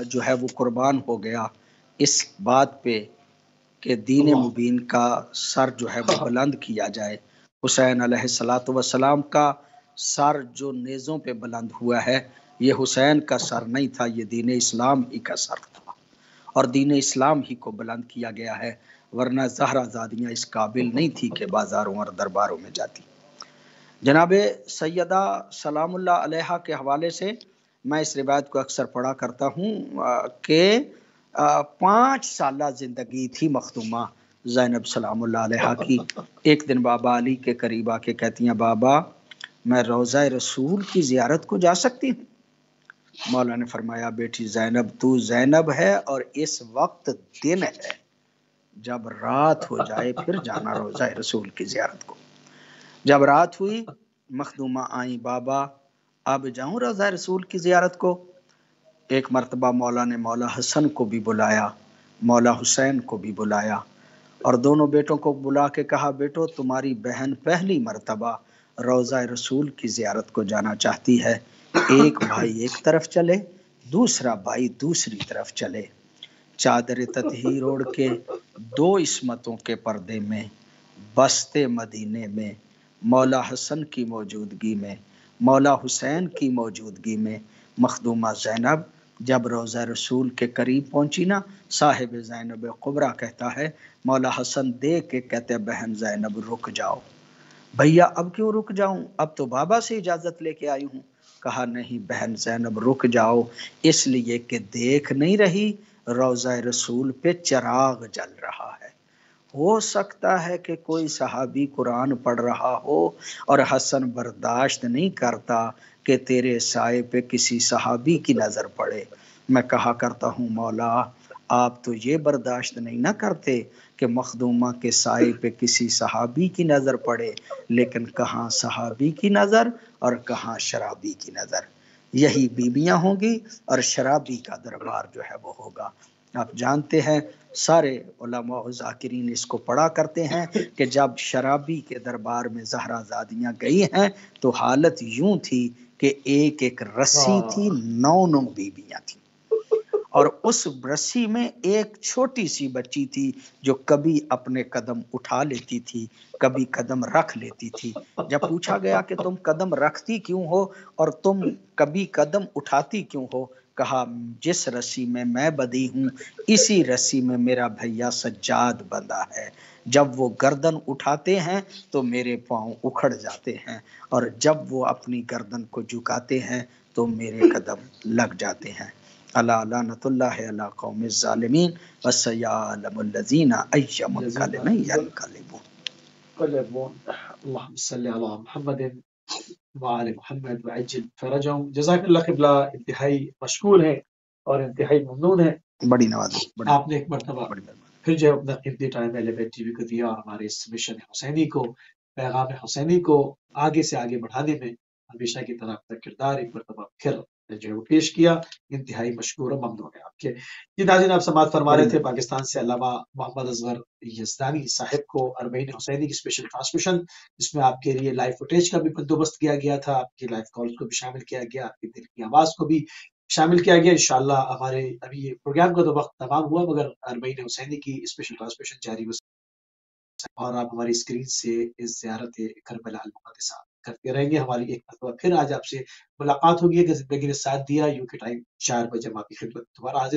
جو ہے وہ قربان ہو گیا اس بات پہ کہ دین اللہ مبین کا سر جو ہے وہ بلند کیا جائے۔ حسین علیہ الصلاۃ والسلام کا سر جو نیزوں پہ بلند ہوا ہے، یہ حسین کا سر نہیں تھا، یہ دین اسلام ہی کا سر تھا، اور دین اسلام ہی کو بلند کیا گیا ہے، ورنہ زہرا زادیاں اس قابل نہیں تھی کہ بازاروں اور درباروں میں جاتی۔ جناب سیدہ سلام اللہ علیہا کے حوالے سے میں اس روایت کو اکثر پڑھا کرتا ہوں کہ 5 سالہ زندگی تھی مخدومہ زینب سلام اللہ علیہا کی۔ ایک دن بابا علی کے قریب آ کے کہتی ہیں، بابا میں روضہ رسول کی زیارت کو جا سکتی ہوں؟ مولا نے فرمایا، بیٹی زینب تو زینب ہے اور اس وقت دن ہے، جب رات ہو جائے پھر جانا روضہ رسول کی زیارت کو۔ جب رات ہوئی مخدومہ آئیں، بابا اب جاؤں روضہ رسول کی زیارت کو؟ ایک مرتبہ مولا نے مولا حسن کو بھی بلایا، مولا حسین کو بھی بلایا، اور دونوں بیٹوں کو بلا کے کہا، بیٹو تمہاری بہن پہلی مرتبہ روضہ رسول کی زیارت کو جانا چاہتی ہے، ایک بھائی ایک طرف چلے، دوسرا بھائی دوسری طرف چلے۔ چادر تطہیر اوڑھ کے 2 عصمتوں کے پردے میں بستے مدینے میں مولا حسن کی موجودگی میں مولا حسین کی موجودگی میں مخدومہ زینب جب روضہ رسول کے قریب پہنچی نا، صاحب زینب قبرا کہتا ہے، مولا حسن دیکھ کے کہتے، بہن زینب رک جاؤ۔ بھیا اب کیوں رک جاؤں؟ اب تو بابا سے اجازت لے کے آئی ہوں۔ کہا نہیں بہن زینب رک جاؤ، اس لیے کہ دیکھ نہیں رہی روضہ رسول پہ چراغ جل رہا ہے، ہو سکتا ہے کہ کوئی صحابی قرآن پڑھ رہا ہو اور حسن برداشت نہیں کرتا کہ تیرے سائے پہ کسی صحابی کی نظر پڑے۔ میں کہا کرتا ہوں، مولا آپ تو یہ برداشت نہیں نہ کرتے کہ مخدومہ کے سائے پہ کسی صحابی کی نظر پڑے، لیکن کہاں صحابی کی نظر اور کہاں شرابی کی نظر، یہی بیویاں ہوں گی اور شرابی کا دربار جو ہے وہ ہوگا۔ آپ جانتے ہیں سارے علماء و ذاکرین اس کو پڑھا کرتے ہیں کہ جب شرابی کے دربار میں زہرا زادیاں گئی ہیں تو حالت یوں تھی کہ ایک ایک رسی تھی، 9 بیویاں تھیں، اور اس رسی میں ایک چھوٹی سی بچی تھی جو کبھی اپنے قدم اٹھا لیتی تھی، کبھی قدم رکھ لیتی تھی۔ جب پوچھا گیا کہ تم قدم رکھتی کیوں ہو اور تم کبھی قدم اٹھاتی کیوں ہو، کہا جس رسی میں بدی ہوں اسی رسی میں میرا بھیا سجاد بندہ ہے، جب وہ گردن اٹھاتے ہیں تو میرے پاؤں اکھڑ جاتے ہیں، اور جب وہ اپنی گردن کو جھکاتے ہیں تو میرے قدم لگ جاتے ہیں۔ الا لعنۃ اللہ علی قوم الظالمین وسیعلم الذین ای منقلب ینقلبون۔ اللهم صل على محمد وعلى محمد وعجل فرجهم۔ جزاک اللہ قبلہ، انتہائی مشکور ہے اور انتہائی ممنون ہے، بڑی نوازی، بڑی آپ نے ایک مرتبہ بڑی مہربانی۔ پھر جو اپنا قیمتی ٹائم ایلیویٹ ٹی وی کو دیا اور ہمارے اس مشن حسینی کو، پیغام حسینی کو آگے سے آگے بڑھانے میں ہمیشہ کی طرح اپنا کردار ایک مرتبہ پھر جو ہے وہ پیش کیا۔ انتہائی مشکور و ممنون ہے آپ کے۔ جی ناظرین، آپ سماعت فرما رہے تھے پاکستان سے علامہ محمد اصغر یزدانی صاحب کو اربعین حسینی کی اسپیشل ٹرانسمیشن، جس میں آپ کے لیے لائیو فوٹیج کا بھی بندوبست کیا گیا تھا، آپ کی لائیو کالز کو بھی شامل کیا گیا، آپ کی دل کی آواز کو بھی شامل کیا گیا۔ انشاءاللہ ہمارے ابھی یہ پروگرام کا تو وقت تمام ہوا، مگر اربعین حسینی کی اسپیشل ٹرانسمیشن جاری اور آپ ہماری اسکرین سے اس زیارت کربلا المقدسہ کرتے رہیں گے۔ ہماری ایک مرتبہ پھر آج آپ سے ملاقات ہوگی کہ زندگی نے ساتھ دیا، یو کے ٹائم 4 بجے ہم آپ کی خدمت دوبارہ حاضر